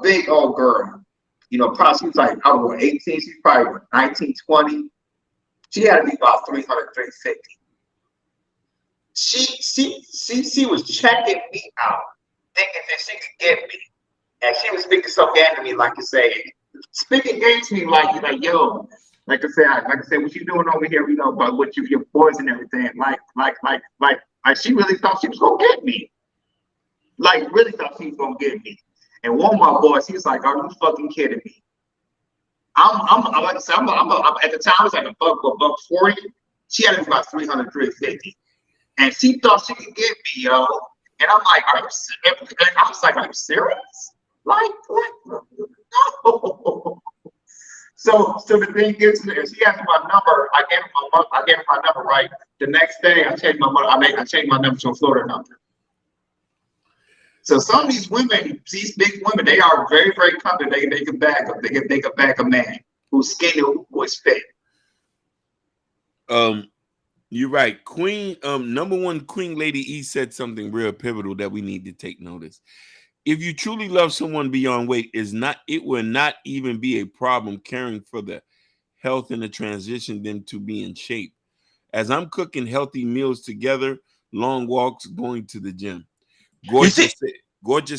big old girl. Probably she was like, I don't know, 18, she's probably 19, 20. She had to be about 300, 350. She was checking me out, thinking that she could get me. And she was speaking so gay to me, like you say, speaking gay to me like yo, like I said, what you doing over here, about what your boys and everything, like she really thought she was gonna get me. Like really thought she was gonna get me. And one of my boys, he was like, "Are you fucking kidding me?" I'm like I said, I'm at the time I was like a buck 40. She had about 300, 350. And she thought she could get me, yo. And I'm like, are you serious? Like, no. So the thing is, she asked me my number. I gave her my number, right? The next day, I changed my number to a Florida number. So some of these women, these big women, they are very, very confident they can back a man who's skinny, who is fit. You're right. Queen, number one, Queen Lady E said something real pivotal that we need to take notice. If you truly love someone beyond weight, it will not even be a problem caring for the health and the transition them to be in shape. As I'm cooking healthy meals together, long walks, going to the gym. Gorgeous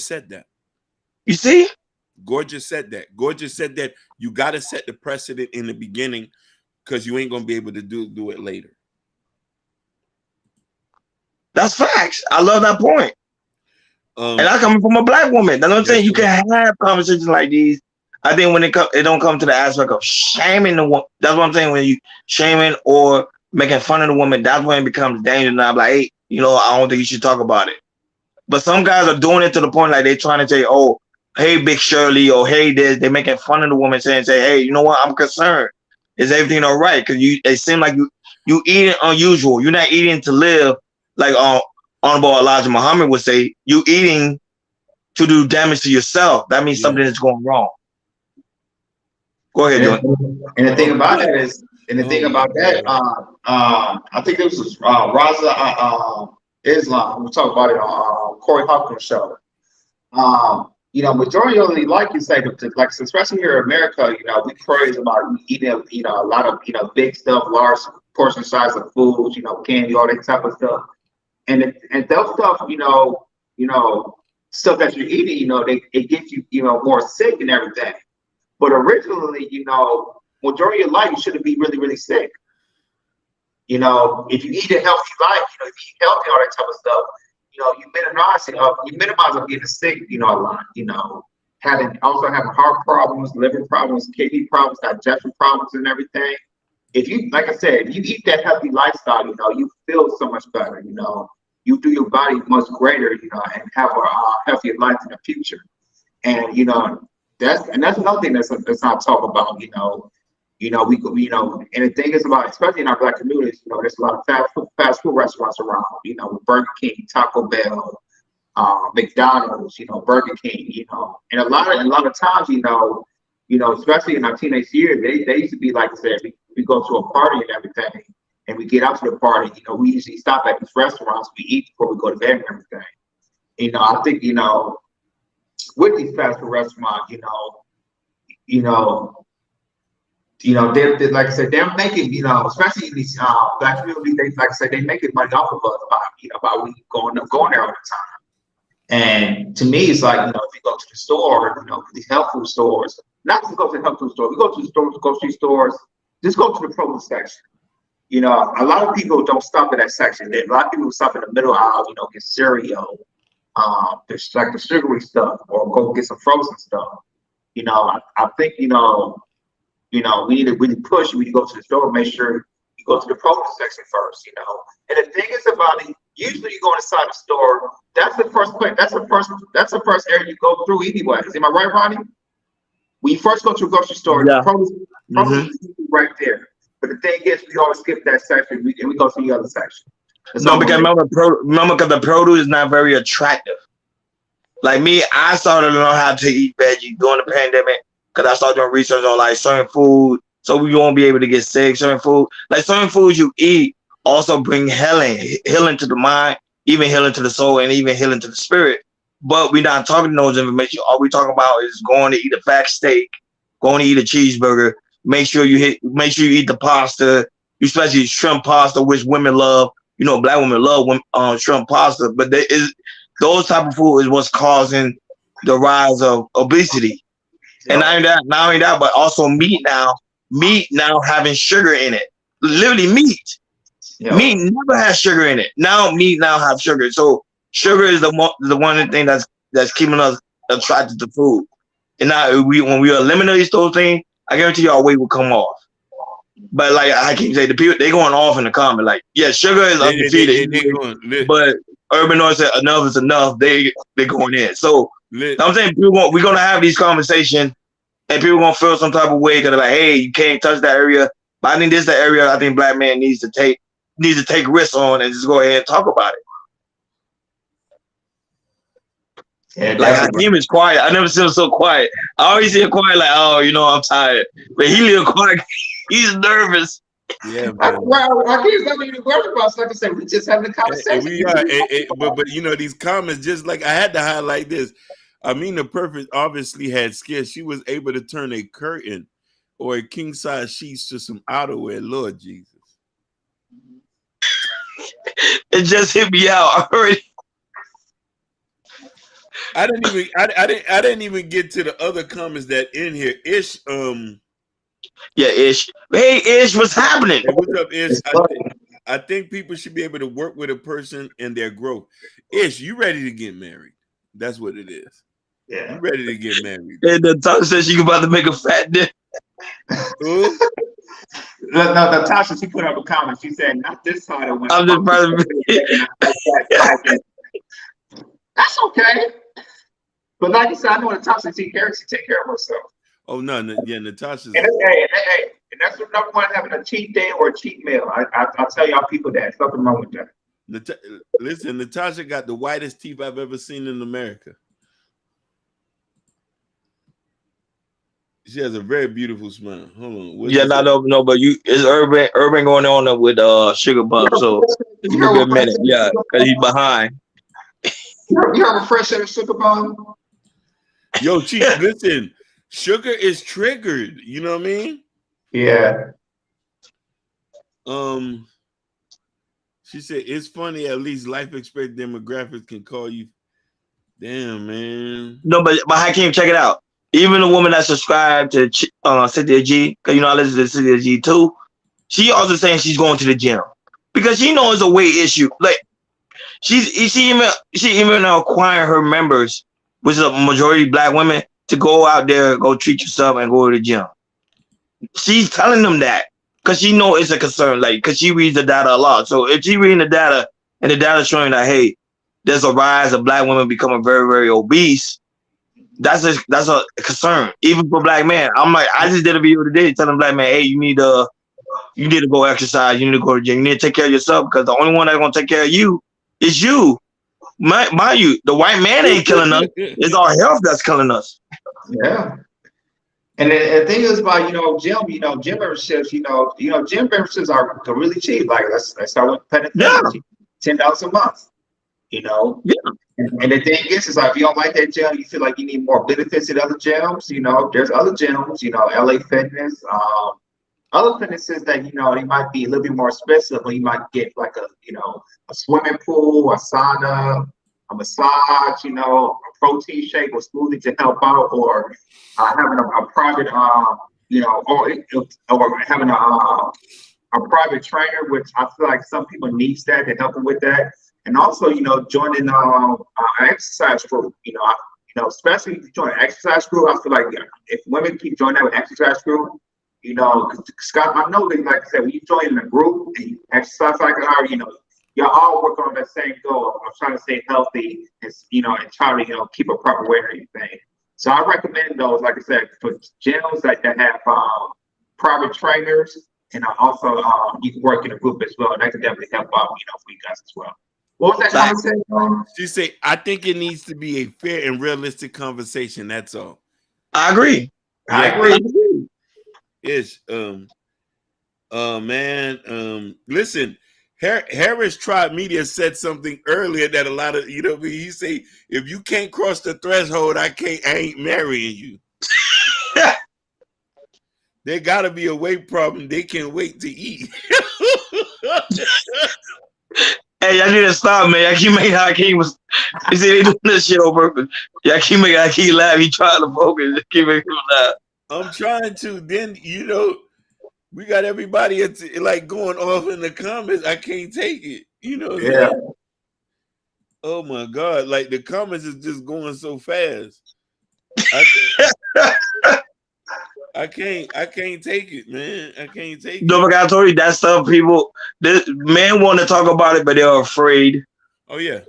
said that. You see? Gorgeous said that. Gorgeous said that you got to set the precedent in the beginning because you ain't going to be able to do it later. That's facts. I love that point. And I'm coming from a black woman. That's what I'm saying. You can have conversations like these. I think when it don't come to the aspect of shaming the woman. That's what I'm saying. When you shaming or making fun of the woman, that's when it becomes dangerous. And I'm like, hey, I don't think you should talk about it. But some guys are doing it to the point like they're trying to say, oh, hey, Big Shirley, or hey, this. They're making fun of the woman, saying, hey, you know what? I'm concerned. Is everything all right? Because it seems like you eating unusual. You're not eating to live like Honorable Elijah Muhammad would say, you eating to do damage to yourself. That means something is going wrong. Go ahead, Joy. And the thing about that is, I think this was Raza Islam. We talked about it on Corey Hawkins' show. Majority of the, like you say, like especially here in America, we praise about eating, a lot of, big stuff, large portion size of foods, candy, all that type of stuff. And those stuff, stuff that you're eating, it gets you, more sick and everything. But originally, majority of your life, you shouldn't be really, really sick. If you eat a healthy life, if you eat healthy, all that type of stuff, you minimize getting sick, a lot. Having heart problems, liver problems, kidney problems, digestion problems, and everything. If you, like I said, if you eat that healthy lifestyle, you feel so much better. You do your body much greater, and have a healthier life in the future. And that's another thing that's not talked about. And the thing is about, especially in our black communities, there's a lot of fast food restaurants around. Burger King, Taco Bell, McDonald's, Burger King, and a lot of times, especially in our teenage years, they used to be like I said, we go to a party and everything, and we get out to the party, we usually stop at these restaurants, we eat before we go to bed and everything. I think, with these fast food restaurants, they're like I said, they're making, especially in these black communities, like I said, they making money off of us by we going there all the time. And to me, it's like, if you go to the store, these health food stores, not to go to the health food store, we go to the stores, grocery stores, just go to the produce section. you know, a lot of people don't stop at that section. A lot of people stop in the middle aisle, you know, get cereal, there's like the sugary stuff, or go get some frozen stuff. You know, I think, you know, we need to really push. We need to go to the store, make sure you go to the produce section first, you know. And the thing is about it, usually you go inside the store, that's the first place, that's the first area you go through anyway. Am I right, Ronnie? When you first go to a grocery store, Yeah. the produce is right there. But the thing is, we always skip that section and we go to the other section. No, because remember, because the produce is not very attractive. Like me, I started to learn how to eat veggies during the pandemic because I started doing research on like certain food, so we won't be able to get sick. Certain food, like certain foods you eat, also bring healing to the mind, even healing to the soul, and even healing to the spirit. But we're not talking those information. All we talking about is going to eat a fat steak, going to eat a cheeseburger. Make sure you eat the pasta, especially shrimp pasta, which women love. You know, black women love shrimp pasta, but those type of food is what's causing the rise of obesity. And not only that, but also meat now having sugar in it. Literally meat. Yeah. Meat never has sugar in it. Now meat now have sugar. So sugar is the one thing that's keeping us attracted to food. And now when we eliminate those things, I guarantee you our weight will come off. But like I keep saying, the people they going off in the comment, like, yeah, sugar is undefeated. But Urban Noise said enough is enough. They going in. So I'm saying we're gonna have these conversations, and people gonna feel some type of way because they're like, hey, you can't touch that area. But I think this is the area I think black man needs to take risks on and just go ahead and talk about it. Yeah, like Hakeem is quiet. I never seen him so quiet. I always see him quiet, like, oh, you know, I'm tired. But he little quiet. He's nervous. Yeah, well, Hakeem's not even worried about stuff. Like I said, we just having a conversation. We are, but you know, these comments, just like I had to highlight this. Amina Perfect obviously had skills. She was able to turn a curtain or a king size sheets to some outerwear. Lord Jesus. It just hit me out. I heard it. I didn't even get to the other comments that in here. Ish, yeah, Ish. Hey, Ish, what's happening? Hey, what's up, Ish? I think people should be able to work with a person and their growth. Ish, you ready to get married? That's what it is. Yeah, you ready to get married? And Natasha said she about to make a fat dip. Who? No, Natasha, she put up a comment. She said, "Not this side of women." I'm just probably. That's okay. But like you said, I know Natasha take care of herself. Oh no, yeah, Natasha's. And that's the number one, having a cheat day or a cheat meal. I'll tell y'all people that. Nothing wrong with that. Listen, Natasha got the whitest teeth I've ever seen in America. She has a very beautiful smile. Hold on. Yeah, no, but it's Urban going on with Sugar Bump, so it's gonna be a minute. Yeah, because he's behind. You have a fresh set of Sugar Bump? Yo, Chief, listen, Sugar is triggered. You know what I mean? Yeah. She said it's funny. At least life expect demographics can call you. Damn, man. No, but Hakeem, check it out. Even the woman that subscribed to Cynthia G, because you know I listen to Cynthia G too. She also saying she's going to the gym because she knows it's a weight issue. Like she even acquiring her members, which is a majority black women, to go out there, go treat yourself, and go to the gym. She's telling them that because she know it's a concern. Like because she reads the data a lot. So if she reading the data and the data showing that hey, there's a rise of black women becoming very, very obese. That's a concern, even for black men. I'm like, I just did a video today telling black man, hey, you need to go exercise, you need to go to the gym, you need to take care of yourself because the only one that's gonna take care of you is you. Mind you, the white man ain't killing us. It's our health that's killing us. Yeah. And the thing is about gym memberships, gym memberships are really cheap. Like let's start with penetration, $10 a month. Yeah. And the thing is like if you don't like that gym, you feel like you need more benefits at other gyms. There's other gyms, LA Fitness, other fitnesses that they might be a little bit more expensive, but you might get like a swimming pool, a sauna, a massage, a protein shake or smoothie to help out, or having a private, or having a private trainer, which I feel like some people needs that to help them with that. And also, joining an exercise group. Especially if you join an exercise group, I feel like if women keep joining that with exercise group, Scott, I know that, like I said, when you join a group and you exercise like her, y'all all working on that same goal of trying to stay healthy and try to keep a proper weight and everything. So I recommend those, like I said, for gyms that have private trainers, and also you can work in a group as well. That can definitely help out, for you guys as well. What was that conversation? She say, I think it needs to be a fair and realistic conversation. That's all. I agree. Yeah. I agree. It's listen, Harris Tribe Media said something earlier that a lot of he say, if you can't cross the threshold, I ain't marrying you. There gotta be a weight problem. They can't wait to eat. Hey, y'all need to stop, man. Y'all keep making Hakeem was. He said they doing this shit on purpose. Y'all keep making Hakeem laugh. He trying to focus. Keep making him laugh. I'm trying to. Then we got everybody like going off in the comments. I can't take it. Yeah. Oh my God! Like the comments is just going so fast. I can't take it, man. I can't take it. Don't forget, I told you that stuff. Men want to talk about it, but they're afraid. Oh yeah.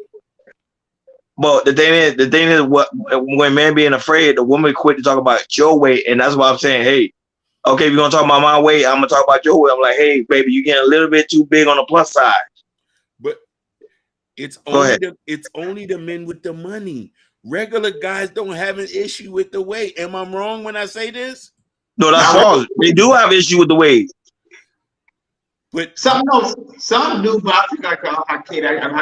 But the thing is, when men being afraid, the woman quit to talk about your weight, and that's why I'm saying, hey, okay, if you're gonna talk about my weight, I'm gonna talk about your weight. I'm like, hey, baby, you getting a little bit too big on the plus side. But it's only the men with the money. Regular guys don't have an issue with the weight. Am I wrong when I say this? No, that's false. They do have issue with the weight. But some do, but I think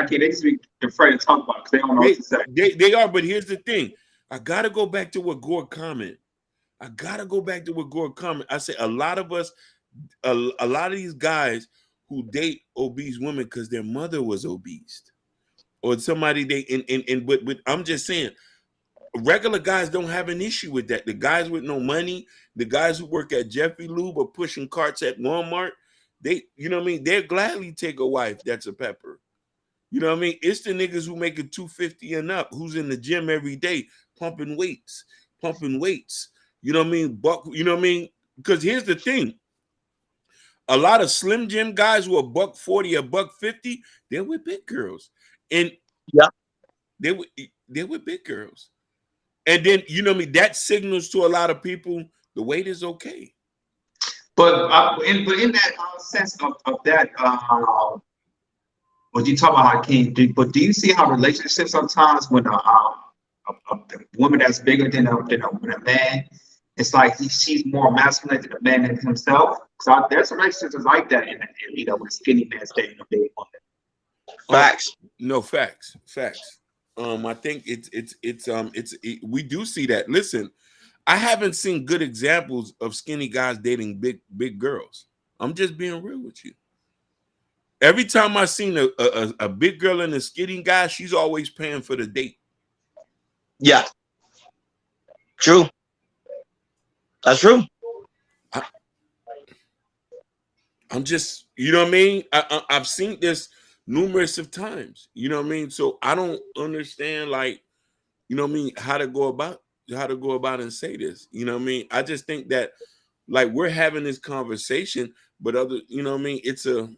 they just be afraid to talk about it because they don't know what to say. They are, but here's the thing. I gotta go back to what Gore commented. I say a lot of us, a lot of these guys who date obese women because their mother was obese, or somebody but I'm just saying, regular guys don't have an issue with that. The guys with no money, the guys who work at Jeffrey Lube or pushing carts at Walmart, they'll gladly take a wife that's a pepper. It's the niggas who make it 250 and up, who's in the gym every day, pumping weights. Buck, because here's the thing. A lot of slim gym guys who are $140, $150, they're with big girls. And yeah, they're with big girls. And then that signals to a lot of people the weight is okay. But in that sense of that, what you talk about, Hakeem, but do you see how relationships sometimes when a woman that's bigger than a man, it's like she's more masculine than the man than himself? So there's relationships like that with a skinny man dating a big woman. Facts. No, facts. I think we do see that. Listen, I haven't seen good examples of skinny guys dating big girls. I'm just being real with you. Every time I've seen a big girl and a skinny guy, she's always paying for the date. Yeah. True. That's true. I'm just, what I mean? I've seen this numerous of times. What I mean? So I don't understand, like, what I mean, how to go about and say this. What I mean? I just think that, like, we're having this conversation, but what I mean? It's what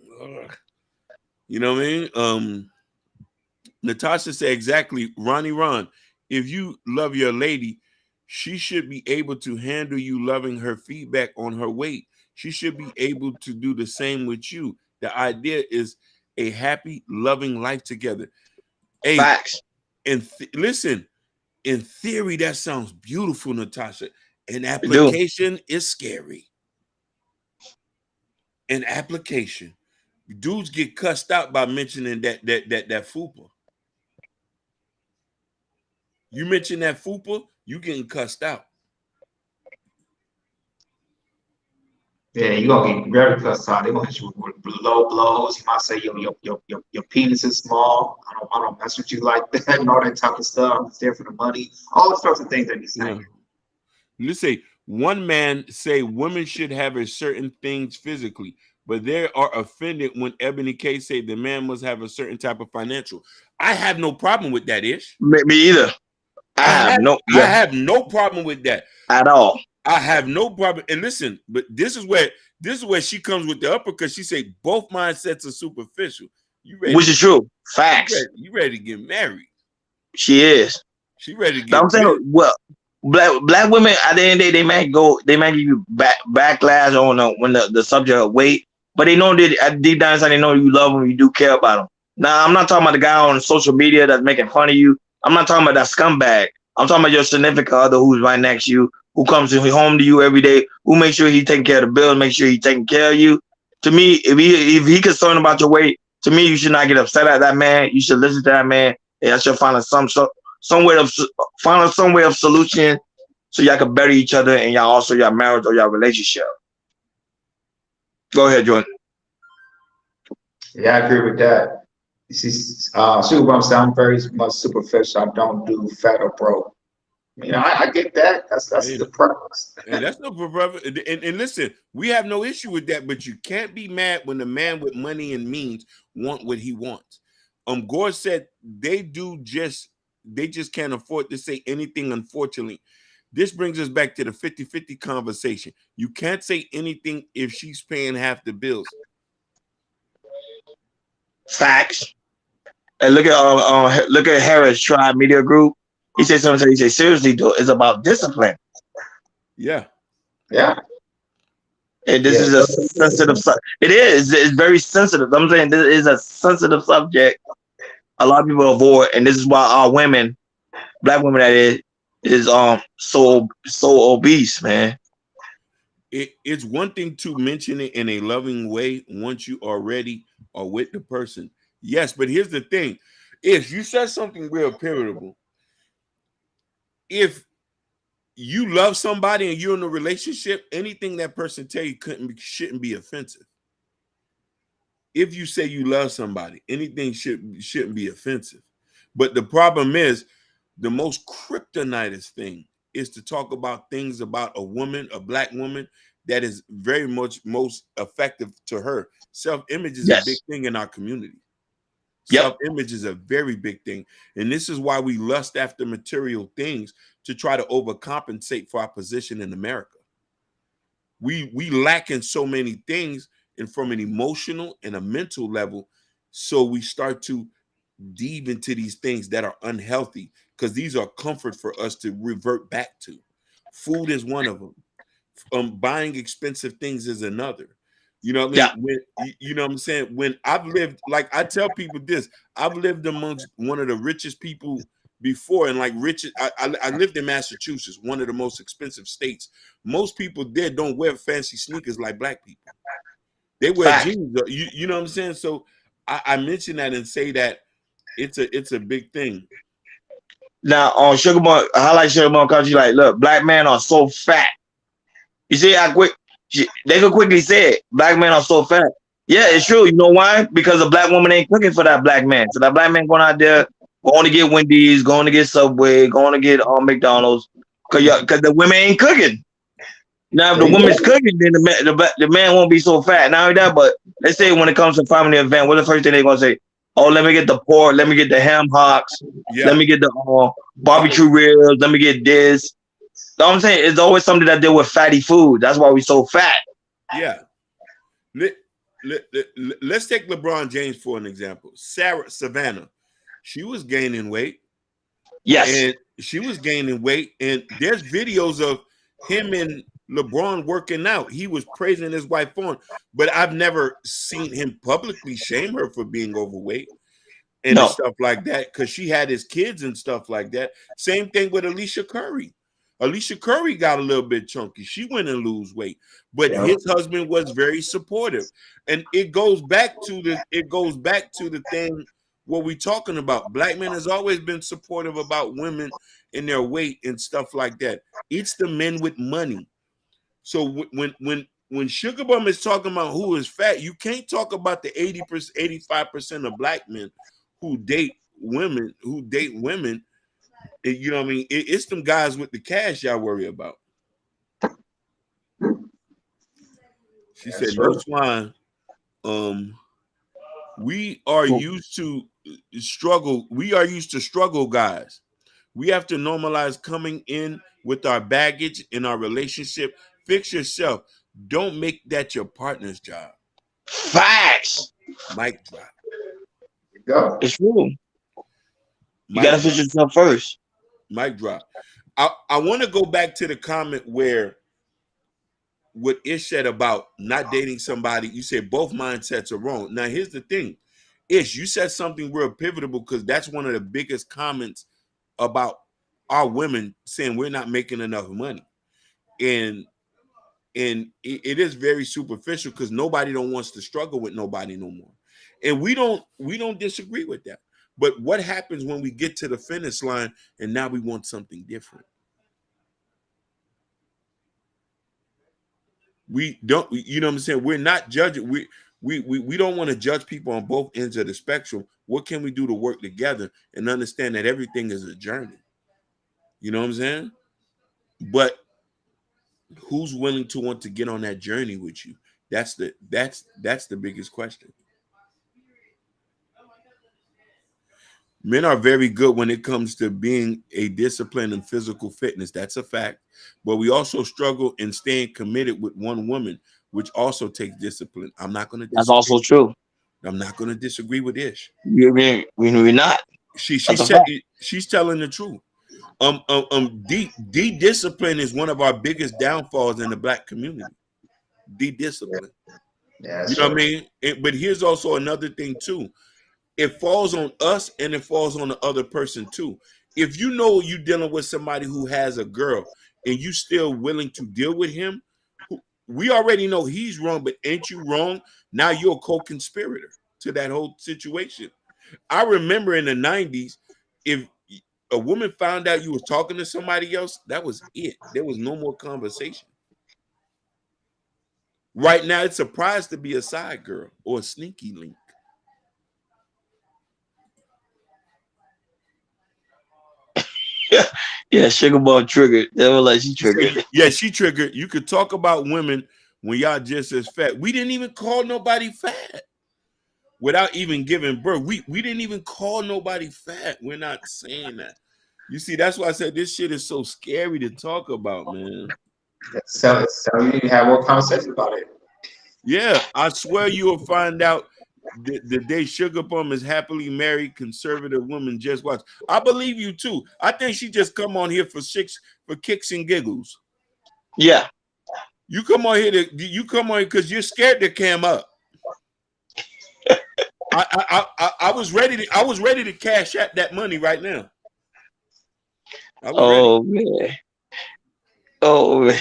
I mean? Natasha said exactly, Ron, if you love your lady, she should be able to handle you loving her feedback on her weight. She should be able to do the same with you. The idea is a happy, loving life together. Hey, facts. And listen, in theory, that sounds beautiful, Natasha. In application, it's scary. In application, dudes get cussed out by mentioning that fupa. You mention that fupa, you getting cussed out. Yeah, you're gonna get very cussed out. They're gonna hit you with low blows. You might say your penis is small. I don't mess with you like that, and all that type of stuff. It's there for the money. All sorts of things that he's saying. Let's say one man say women should have a certain things physically. but they are offended when Ebony K say the man must have a certain type of financial. I have no problem with that, Ish. Me either. I have no, I yeah, have no problem with that at all. I have no problem. And listen, but this is where she comes with the uppercut. She say both mindsets are superficial. You ready? Which is true. Facts. You ready to get married? She is. She ready to But get I'm saying, married. well, black women at the end of the day, they might give you backlash on when the subject of weight, but they know that at deep down inside they know you love them, you do care about them. Now I'm not talking about the guy on social media that's making fun of you. I'm not talking about that scumbag. I'm talking about your significant other who's right next to you, who comes home to you every day, who makes sure he taking care of the bills, make sure he taking care of you. To me, if he concerned about your weight, to me you should not get upset at that man. You should listen to that man. And I should find some way of solution so y'all can better each other and y'all also your marriage or your relationship. Go ahead, Jordan. Yeah, I agree with that. You see, Super Bum sound very much superficial. I don't do fat or broke. You know, I get that. That's the preference. And that's no brother. And listen, we have no issue with that, but you can't be mad when the man with money and means want what he wants. Gore said they just can't afford to say anything, unfortunately. This brings us back to the 50-50 conversation. You can't say anything if she's paying half the bills. Facts. And look at Harris Tribe Media Group. He said something. He said, seriously, though, it's about discipline. Yeah. Yeah. And this is a sensitive subject. It is. It's very sensitive. I'm saying this is a sensitive subject. A lot of people avoid, and this is why our women, black women, that is so obese, man. It's one thing to mention it in a loving way once you already are with the person. Yes, but here's the thing: if you said something real pivotal, if you love somebody and you're in a relationship, anything that person tell you shouldn't be offensive. If you say you love somebody, anything shouldn't be offensive. But the problem is, the most kryptonite thing is to talk about things about a woman, a black woman, that is very much most effective to her. Self-image is a big thing in our community. Self-image is a very big thing. And this is why we lust after material things to try to overcompensate for our position in America. We lack in so many things, and from an emotional and a mental level, so we start to dive into these things that are unhealthy because these are comfort for us to revert back to. Food is one of them. Buying expensive things is another. You know what I mean? You know what I'm saying? When I've lived, like I tell people this, I've lived amongst one of the richest people before, and like I lived in Massachusetts, one of the most expensive states. Most people there don't wear fancy sneakers like black people. They wear jeans. You know what I'm saying? So I mention that and say that it's a big thing. Now on Sugar Bum, I highlight Sugar Bum Country, like, look, black men are so fat. You see how quick they could quickly say it. Black men are so fat. Yeah, it's true. You know why? Because a black woman ain't cooking for that black man. So that black man going out there, going to get Wendy's, going to get Subway, going to get McDonald's, because the women ain't cooking. Now, if the woman's cooking, then the man won't be so fat. Not only that, but let's say when it comes to family event, what's the first thing they're gonna say? Oh, let me get the pork, let me get the ham hocks, let me get the barbecue ribs, let me get this. You know what I'm saying? It's always something that deal with fatty food. That's why we so fat. Yeah. Let's take LeBron James for an example. Savannah, she was gaining weight. Yes. And she was gaining weight. And there's videos of him and LeBron working out. He was praising his wife for it. But I've never seen him publicly shame her for being overweight and stuff like that, because she had his kids and stuff like that. Same thing with Alicia Curry. Alicia Curry got a little bit chunky. She went and lose weight, but his husband was very supportive. And it goes back to the thing what we're talking about. Black men has always been supportive about women and their weight and stuff like that. It's the men with money. So when Sugar Bum is talking about who is fat, you can't talk about the 80%, 85% of black men who date women. You know what I mean? It's them guys with the cash y'all worry about. She said, no swine. We are used to struggle. We are used to struggle, guys. We have to normalize coming in with our baggage in our relationship. Fix yourself. Don't make that your partner's job. Facts. Mic drop. Go. It's true. You Mic gotta drop. fix yourself first. Mic drop. I want to go back to the comment where what Ish said about not dating somebody. You said both mindsets are wrong. Now, here's the thing. Ish, you said something real pivotal because that's one of the biggest comments about our women saying we're not making enough money. And it is very superficial because nobody don't wants to struggle with nobody no more. And we don't disagree with that. But what happens when we get to the finish line and now we want something different? We don't, you know what I'm saying? We're not judging. We don't want to judge people on both ends of the spectrum. What can we do to work together and understand that everything is a journey? You know what I'm saying? But who's willing to want to get on that journey with you? That's the biggest question. Men are very good when it comes to being a discipline and physical fitness. That's a fact. But we also struggle in staying committed with one woman, which also takes discipline. I'm not going to That's disagree. also true. I'm not going to disagree with Ish. We're not. She's telling the truth. De-discipline is one of our biggest downfalls in the black community. De-discipline. Yeah, you know what I mean? But here's also another thing too. It falls on us and it falls on the other person too. If you know you're dealing with somebody who has a girl and you still willing to deal with him, we already know he's wrong, but ain't you wrong? Now you're a co-conspirator to that whole situation. I remember in the 90s, if a woman found out you was talking to somebody else, that was it. There was no more conversation. Right now, it's a prize to be a side girl or a sneaky link. Yeah, Sugar Ball triggered. They were like, she triggered. Yeah, she triggered. You could talk about women when y'all just as fat. We didn't even call nobody fat without even giving birth. We didn't even call nobody fat. We're not saying that. You see, that's why I said this shit is so scary to talk about, man. So you need to have more conversation about it. Yeah, I swear you will find out the day Sugar Plum is happily married, conservative woman. Just watch. I believe you too. I think she just come on here for kicks and giggles. Yeah. You come on here because you're scared to cam up. I was ready to cash out that money right now. Oh man. Oh man.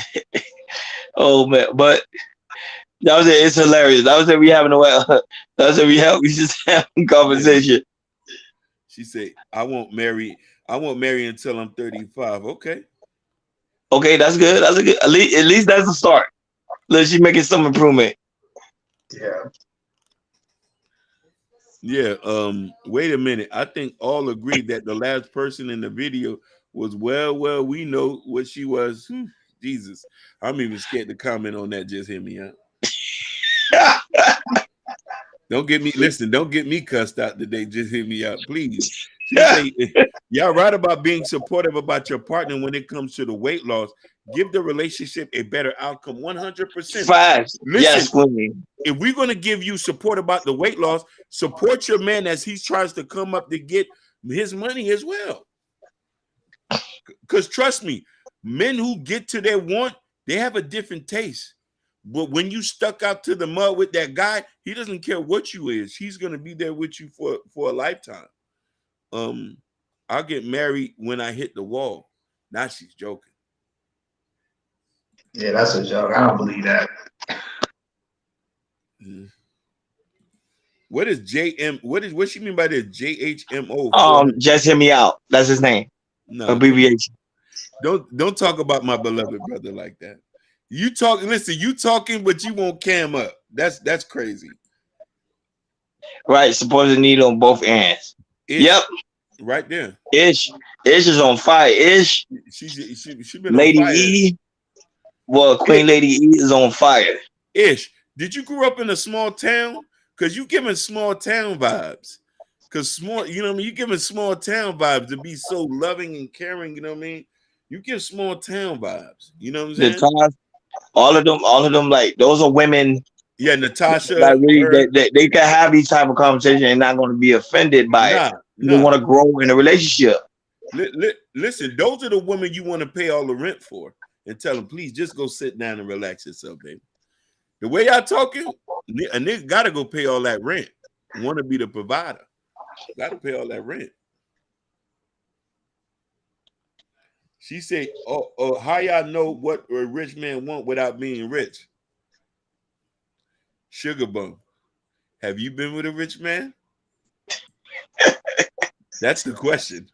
Oh man. But that was it. It's hilarious. That was it. We just having conversation. She said, I won't marry until I'm 35. Okay. Okay, that's good. That's a good. At least that's a start. At least she's making some improvement. Yeah. Yeah. Wait a minute. I think all agreed that the last person in the video was well. We know what she was. Jesus, I'm even scared to comment on that. Just hear me out. Don't get me cussed out today. Just hear me out, please. She say, y'all right about being supportive about your partner when it comes to the weight loss. Give the relationship a better outcome. 100%. Facts. Listen, yes, Queen. If we're going to give you support about the weight loss, support your man as he tries to come up to get his money as well. Because trust me, men who get to their want, they have a different taste. But when you stuck out to the mud with that guy, he doesn't care what you is. He's going to be there with you for a lifetime. I'll get married when I hit the wall. Now she's joking. Yeah, that's a joke. I don't believe that. What is JM? What she mean by this? JHMO? Just hear me out. That's his name. No abbreviation. Don't talk about my beloved brother like that. You talking, but you won't cam up. That's crazy. Right, support the need on both ends. Yep. Right there. Ish is on fire. Ish. She been Lady on fire. E. Well, Queen Lady E is on fire. Ish, did you grow up in a small town because you giving small town vibes. Because small, you know what I mean? You giving small town vibes to be so loving and caring, you know what I mean? You give small town vibes, you know what I'm saying? Natasha, all of them, like those are women. Yeah, Natasha, Like really, her, they can have these type of conversations and not going to be offended by it. They want to grow in a relationship. Listen, those are the women you want to pay all the rent for, and tell them, please just go sit down and relax yourself, baby. The way y'all talking, a nigga got to go pay all that rent. Want to be the provider. Got to pay all that rent. She said, oh, how y'all know what a rich man want without being rich? Sugar bum. Have you been with a rich man? That's the question.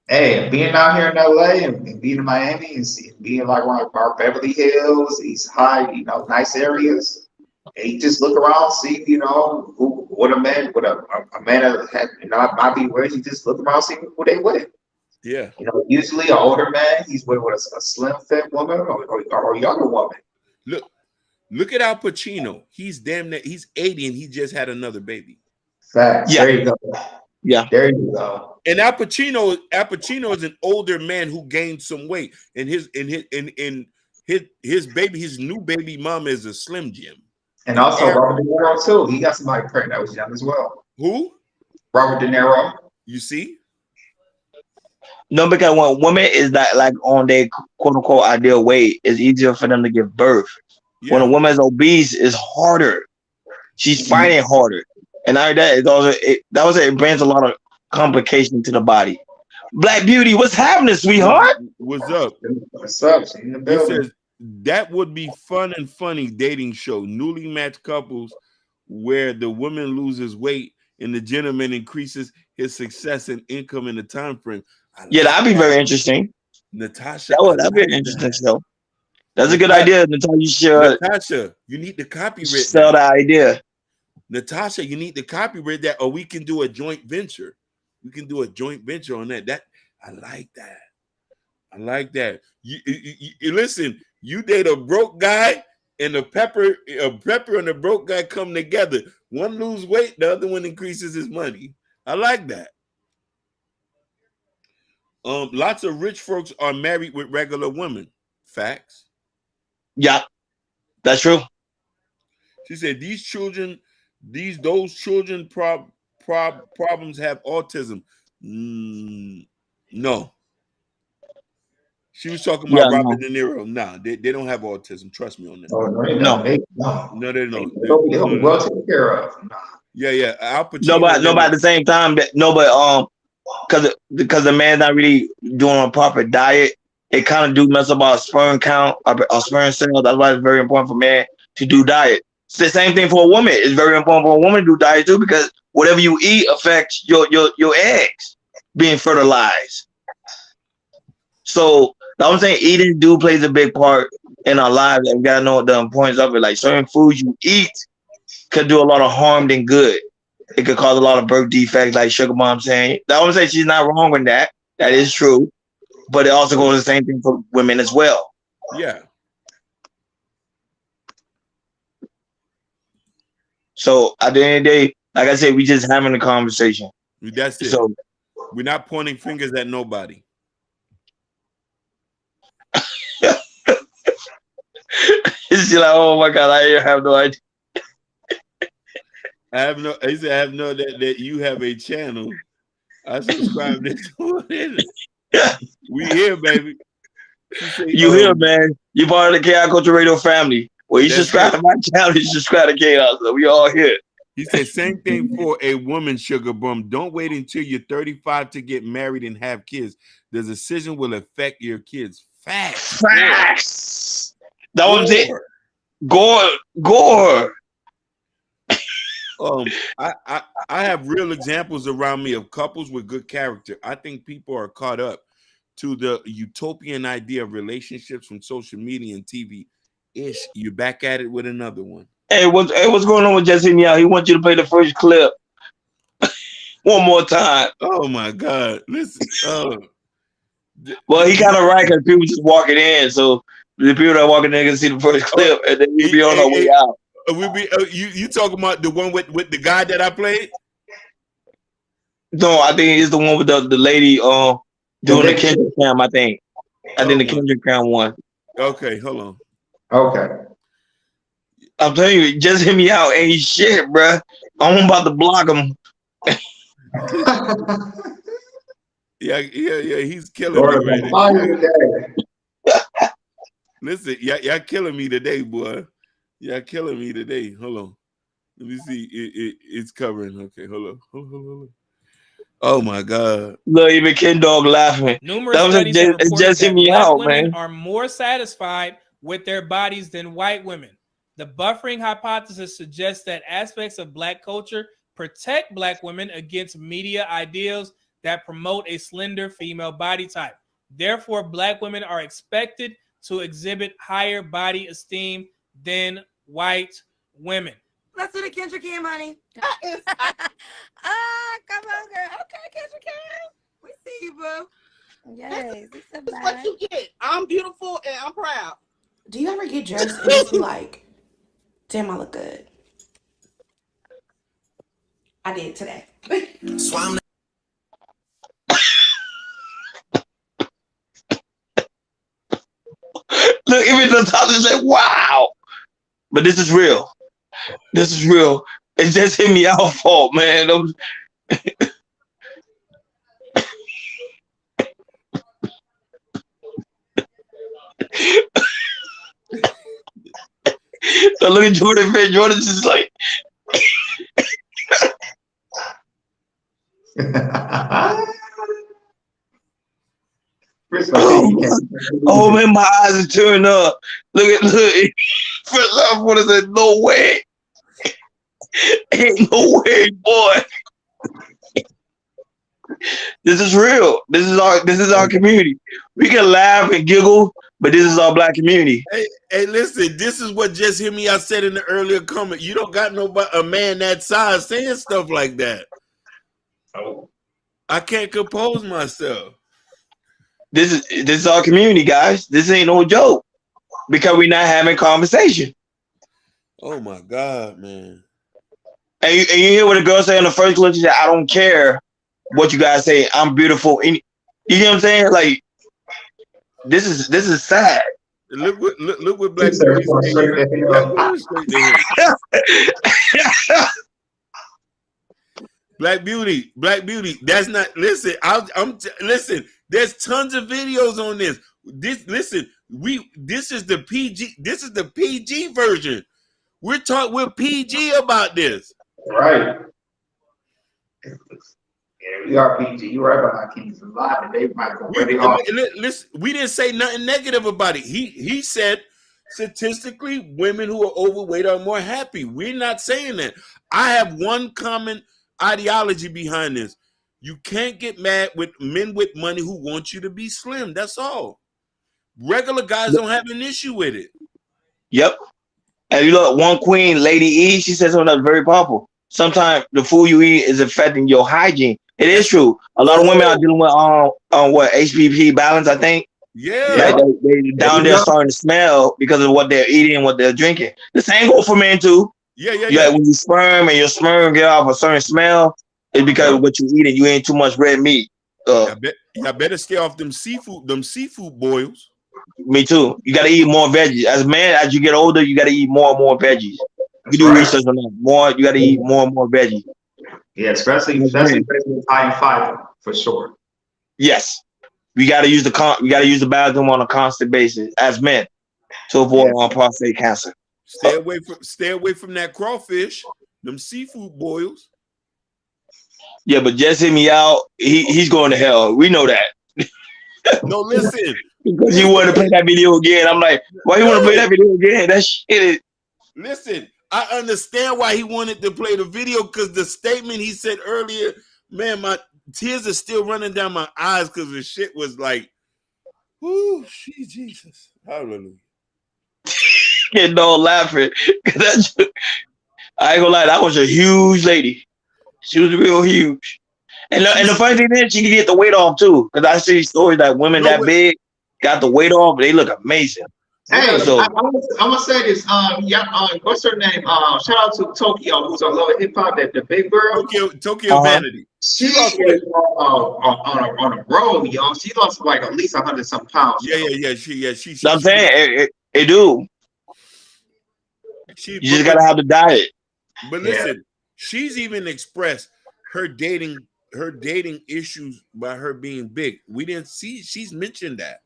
Hey, being out here in LA and being in Miami and being like around our Beverly Hills, these high, nice areas, and you just look around, see, what a man that might be rich. You just look around, see who they with. Yeah. Usually an older man, he's with a slim fit woman or a younger woman. Look at Al Pacino. He's 80 and he just had another baby. Facts. Yeah. There you go. Yeah. There you go. And Al Pacino is an older man who gained some weight, and his baby, his new baby mama is a Slim Jim. And also Robert De Niro too. He got somebody pregnant that was young as well. Who? Robert De Niro. You see? No, because when a woman is not like on their quote unquote ideal weight, it's easier for them to give birth. Yeah. When a woman is obese, it's harder. She's fighting harder. And out of that, it brings a lot of complication to the body. Black Beauty, what's happening, sweetheart? What's up? What's up? It says that would be fun and funny dating show. Newly matched couples where the woman loses weight and the gentleman increases his success and income in the time frame. That'd be very interesting. Natasha, that'd be an interesting show. That's a good idea, Natasha. Natasha, you need the copyright. Sell the idea. Natasha, you need to copyright that, or we can do a joint venture. We can do a joint venture on that. I like that. I like that. You listen. You date a broke guy, and a pepper and a broke guy come together. One lose weight, the other one increases his money. I like that. Lots of rich folks are married with regular women. Facts. Yeah, that's true. She said those children problems have autism. No. She was talking about Robert De Niro. Nah, they don't have autism. Trust me on that. Oh, no, they don't. They'll be well taken care of. Yeah. Al Pacino. No, but at the same time, because the man's not really doing a proper diet, it kind of do mess up our sperm count, our sperm cells. That's why it's very important for men to do diet. It's the same thing for a woman. It's very important for a woman to do diet too, because whatever you eat affects your eggs being fertilized. So I'm saying eating plays a big part in our lives, and we gotta know the importance of it. Like certain foods you eat could do a lot of harm than good. It could cause a lot of birth defects, like Sugar Mom saying. I would say she's not wrong with that. That is true. But it also goes the same thing for women as well. Yeah. So at the end of the day, like I said, we just having a conversation. That's it. So we're not pointing fingers at nobody. She's like, oh my God, I have no idea. I have no that you have a channel. I subscribe to it. We here, baby. You here, man. You part of the Chaos Culture Radio family. Well, you subscribe to my channel, you subscribe to Chaos. So we all here. He said, same thing for a woman, Sugar Bum. Don't wait until you're 35 to get married and have kids. The decision will affect your kids. Facts. That was it. Gore. I have real examples around me of couples with good character. I think people are caught up to the utopian idea of relationships from social media and TV. You're back at it with another one. Hey, what's going on with Jesse Meow? He wants you to play the first clip one more time. Oh my God! Listen. Well, he kind of right because people just walking in, so the people that walking in can see the first clip, and then we be on our way out. You talking about the one with the guy that I played? No, I think it's the one with the lady doing the Kendrick cam. I think the Kendrick cam one. Okay, hold on. Okay. I'm telling you, just hit me out. Ain't shit, bruh. I'm about to block him. Yeah. He's killing me right now. Listen, y'all killing me today, boy. Y'all killing me today. Hold on. Let me see. It's covering. Okay, hold on. Oh my God. Look, even Ken Dog laughing. Numerous studies have reported just hit that me black out, women man. are more satisfied with their bodies than white women. The buffering hypothesis suggests that aspects of black culture protect black women against media ideals that promote a slender female body type. Therefore, black women are expected to exhibit higher body esteem than white women. Let's do the Kendrick cam, honey. Come on, girl. Okay, Kendrick cam. We see you, boo. Yes, That's what you get. I'm beautiful and I'm proud. Do you ever get dressed and just be like, damn, I look good? I did today. Look, even the top is like, wow. But this is real. This is real. It just hit me out fault, man. So look at Jordan, man. Jordan's just like, oh man, my eyes are turning up. Look. First off, what is it? No way. Ain't no way, boy. This is real. This is our community. We can laugh and giggle, but this is our black community. Hey, listen, this is what just hit me. I said in the earlier comment, you don't got a man that size saying stuff like that. Oh. I can't compose myself. This is our community, guys. This ain't no joke because we're not having conversation. Oh my God, man! And you hear what the girl say in the first clip? She said, "I don't care what you guys say. I'm beautiful." And you know what I'm saying? Like this is sad. Look what Black Beauty Black Beauty. That's not. Listen, listen. There's tons of videos on this. This is the PG. This is the PG version. We're PG about this. Right. Yeah, we are PG. You're right about our kings. A lot of they might go really hard. Listen, we didn't say nothing negative about it. He said statistically, women who are overweight are more happy. We're not saying that. I have one common ideology behind this. You can't get mad with men with money who want you to be slim. That's all. Regular guys don't have an issue with it. Yep. And you look, one queen, Lady E, she said something that's very powerful. Sometimes the food you eat is affecting your hygiene. It is true. A lot of women are dealing with what HPP balance, I think. Yeah. They down there starting to smell because of what they're eating and what they're drinking. The same goes for men too. Yeah. When you sperm and your sperm get off a certain smell, it's because of what you eating. You ain't too much red meat. I better stay off them seafood boils. Me too. You got to eat more veggies. As man, as you get older, you got to eat more and more veggies. You do research on that. More, you got to eat more and more veggies. Yeah, especially high in fiber for sure. Yes, we got to use the bathroom on a constant basis as men to avoid prostate cancer. Stay away from that crawfish. Them seafood boils. Yeah, but just hit me out. He's going to hell. We know that. No, listen. Because you want to play that video again. I'm like, why you want to play that video again? That shit is. Listen, I understand why he wanted to play the video because the statement he said earlier, man, my tears are still running down my eyes because the shit was like, whoo, Jesus. Hallelujah. Getting all laughing. I ain't gonna lie, that was a huge lady. She was real huge. And the funny thing is, she can get the weight off too. Because I see stories that women that big got the weight off, but they look amazing. Hey, So I'm gonna say this. Yeah. What's her name? Shout out to Tokyo, who's on Love and Hip Hop. That the big girl. Tokyo Vanity. She is on a roll, y'all. She lost like at least 100 some pounds. Yeah. I'm saying it do. You just gotta have the diet. But listen, she's even expressed her dating issues by her being big. We didn't see she's mentioned that.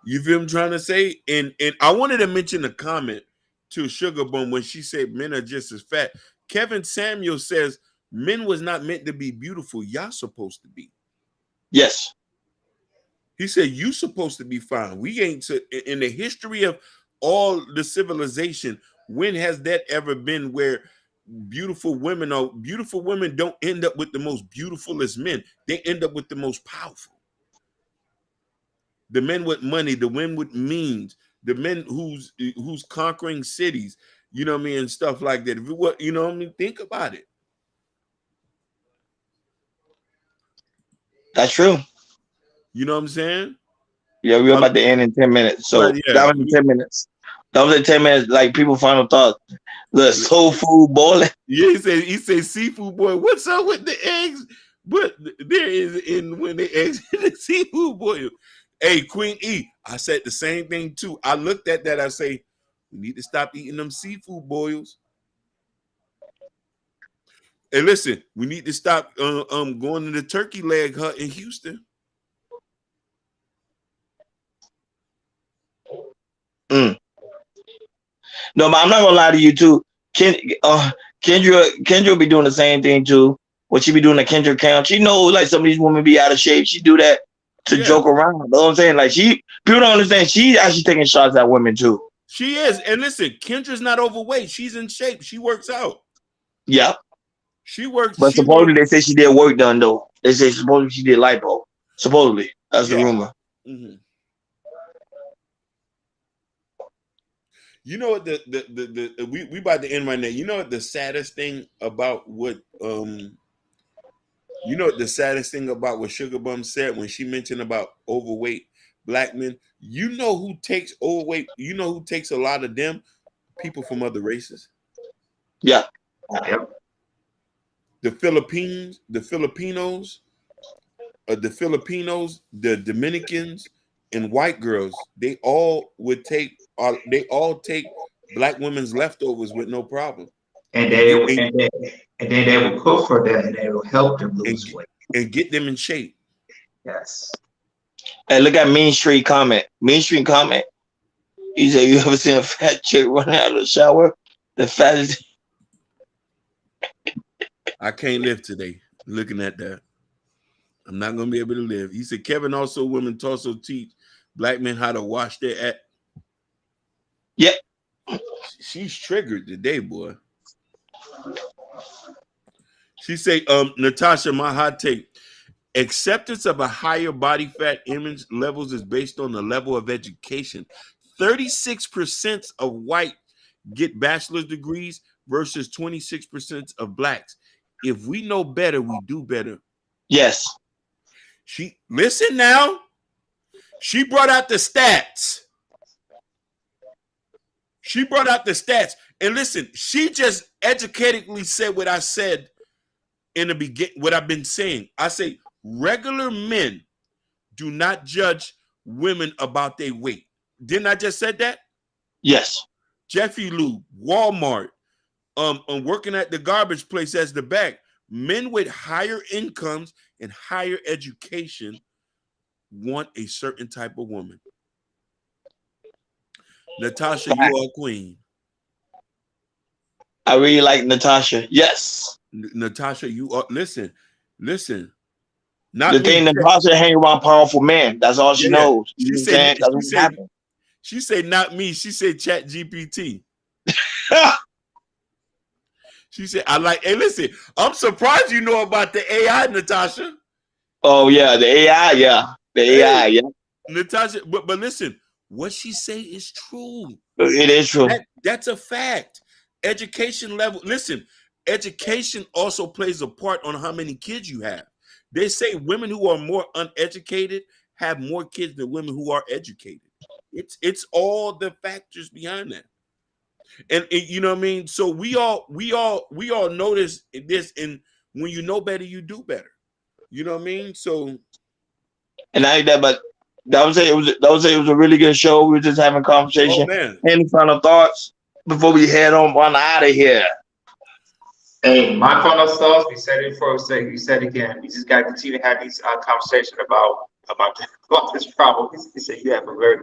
You feel I'm trying to say? And I wanted to mention a comment to Sugar Bum when she said men are just as fat. Kevin Samuel says men was not meant to be beautiful. Y'all supposed to be. Yes. He said you supposed to be fine. We ain't in the history of all the civilization. When has that ever been where beautiful women don't end up with the most beautifulest men? They end up with the most powerful. The men with money, the men with means, the men who's conquering cities, you know what I mean, and stuff like that. If it, you know what I mean, think about it. That's true. You know what I'm saying? Yeah, we're about to end in 10 minutes. So that was in 10 minutes. That was in 10 minutes. Like people final thoughts. The soul food boiling. Yeah, he said seafood boy. What's up with the eggs? But there is when the eggs in the seafood boil. Hey, Queen E, I said the same thing too. I looked at that. I say, we need to stop eating them seafood boils. Hey, listen, we need to stop going to the turkey leg hut in Houston. No, but I'm not gonna lie to you too. Kendra be doing the same thing too. What she be doing at Kendra Count. She knows like some of these women be out of shape. She do that to joke around. You know what I'm saying? Like people don't understand. She's actually taking shots at women too. She is. And listen, Kendra's not overweight. She's in shape. She works out. Yeah. She works. But supposedly they say she did work done though. They say supposedly she did lipo. Supposedly. That's the rumor. Mm-hmm. You know what we about to end right now. You know what the saddest thing about what Sugar Bum said when she mentioned about overweight black men? You know who takes overweight? You know who takes a lot of them? People from other races. Yeah. The Filipinos, the Dominicans, and white girls, they all take black women's leftovers with no problem. And then they will cook for them and they will help them lose weight. And get them in shape. Yes. Hey, look at Mean Street comment. Mean Street comment. He said, you ever seen a fat chick running out of the shower? The fattest. I can't live today looking at that. I'm not going to be able to live. He said, Kevin, also women also teach black men how to wash their ass. Yeah. She's triggered today, boy. She say, Natasha, my hot take. Acceptance of a higher body fat image levels is based on the level of education. 36% of white get bachelor's degrees versus 26% of blacks. If we know better, we do better. Yes. Listen now. She brought out the stats. And listen, she just educatingly said what I said in the beginning, what I've been saying. I say regular men do not judge women about their weight. Didn't I just said that? Yes. Jeffy Lube, Walmart, working at the garbage place as the back. Men with higher incomes and higher education want a certain type of woman. Natasha, you are a queen. I really like Natasha. Yes. Natasha, you are. Listen. Not the thing, Natasha hang around powerful men. That's all she knows. You know what I'm saying? That's what happened. She said, not me. She said, Chat GPT. She said, hey, listen, I'm surprised you know about the AI, Natasha. Oh, yeah, the AI, yeah. The AI, yeah. Natasha, but listen, what she say is true. It is true. That's a fact. Education level. Listen, education also plays a part on how many kids you have. They say women who are more uneducated have more kids than women who are educated. It's all the factors behind that. And you know what I mean? So we all notice this, and when you know better, you do better. You know what I mean? So, and I that, but that was it. It was a really good show. We were just having a oh conversation. man, Any final thoughts before we head on out of here? Hey, my final thoughts. We said it before. We said it again. We just got to continue to have these conversations about this problem. He said you have a very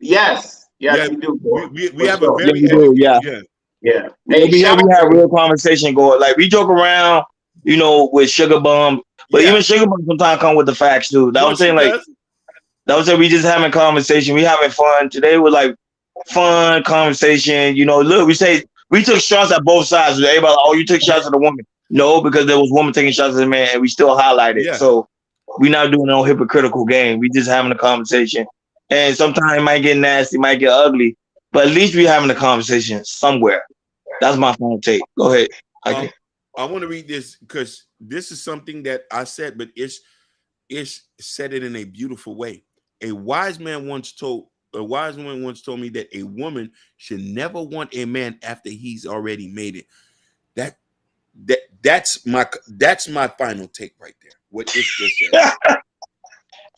yes, yeah, we do. we have a Yeah, very we do. Yeah. yeah. Yeah, Hey, we shout out have to real conversation going. Like we joke around, with Sugar Bum, but Yeah. even Sugar Bum sometimes come with the facts too. That No, was she saying like does. that was saying we just having conversation. We having fun today. Was like fun conversation. Look, we took shots at both sides. Everybody, like, oh, you took shots at the woman. No, because there was woman taking shots at the man, and we still highlight it. Yeah. So we not doing no hypocritical game. We just having a conversation, and sometimes it might get nasty, might get ugly, but at least we having a conversation somewhere. That's my final take. Go ahead. I want to read this because this is something that I said, but Ish said it in a beautiful way. A wise man once told me that a woman should never want a man after he's already made it. That's my final take right there. What Ish just said.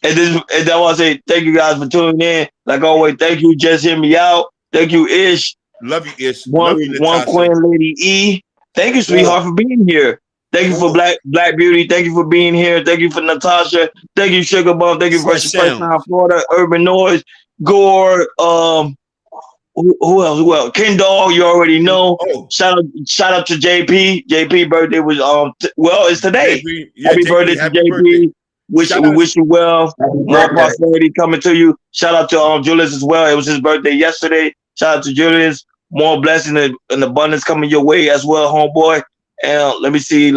And I want to say thank you guys for tuning in. Like always, thank you. Just hear me out. Thank you, Ish. Love you, Ish. One Love you, Natasha. Queen Lady E. Thank you, sweetheart, for being here. Thank you for Black Beauty. Thank you for being here. Thank you for Natasha. Thank you, Sugar Bum. Thank you for First Time Florida, Urban Noise, Gore. Who else? Ken Dog, you already know. Shout out to JP. JP birthday was it's today. JP, yeah, Happy birthday to JP. We wish you well. More prosperity coming to you. Shout out to Julius as well. It was his birthday yesterday. Shout out to Julius. More blessing and abundance coming your way as well, homeboy. And let me see.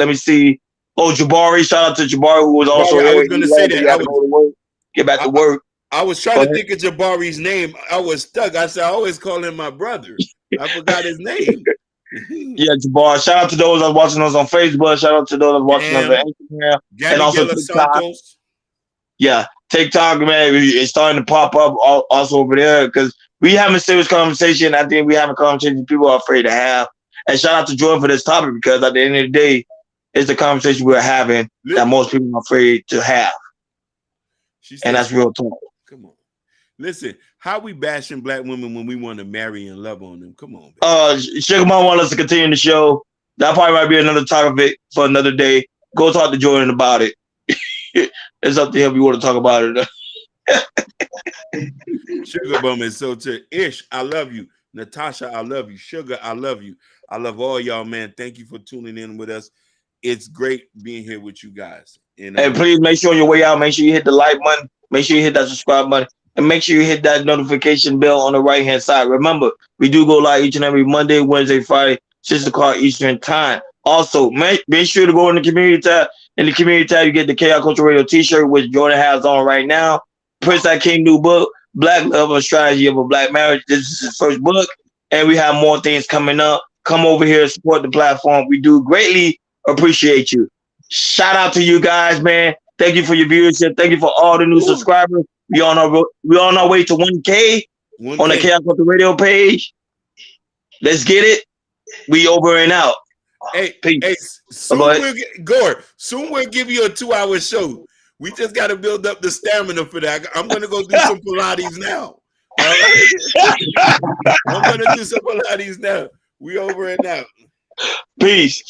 Oh, Jabari. Shout out to Jabari, who was also I here. was going to say that. Get back to work. I was trying to think of Jabari's name. I was stuck. I said I always call him my brother. I forgot his name. Yeah, Jabari. Shout out to those that watching us on Facebook. Shout out to those that watching us on Instagram. And also TikTok. Santos. Yeah, TikTok, man, it's starting to pop up also over there because we having a serious conversation. I think we having a conversation people are afraid to have. And shout out to Jordan for this topic because at the end of the day, it's the conversation we're having that most people are afraid to have. And that's real talk. Come on. Listen, how we bashing black women when we want to marry and love on them? Come on, baby. Sugar Mom want us to continue the show. That probably might be another topic for another day. Go talk to Jordan about it. It's up to him if you want to talk about it. Sugar Bum is so too. Ish, I love you. Natasha, I love you. Sugar, I love you. I love all y'all, man. Thank you for tuning in with us. It's great being here with you guys. And please make sure on your way out, make sure you hit the like button, make sure you hit that subscribe button, and make sure you hit that notification bell on the right-hand side. Remember, we do go live each and every Monday, Wednesday, Friday, 6 o'clock Eastern Time. Also, make sure to go in the community tab. In the community tab, you get the Chaos Culture Radio t-shirt, which Jordan has on right now. Prince That King new book, Black Love and Strategy of a Black Marriage. This is his first book, and we have more things coming up. Come over here, support the platform. We do greatly appreciate you. Shout out to you guys, man. Thank you for your viewership. Thank you for all the new subscribers. We on our way to 1K on the Chaos Culture Radio page. Let's get it. We over and out. Hey, peace. Soon we'll give you a 2-hour show. We just got to build up the stamina for that. I'm going to go do some Pilates now. All right? I'm going to do some Pilates now. We over and out. Peace.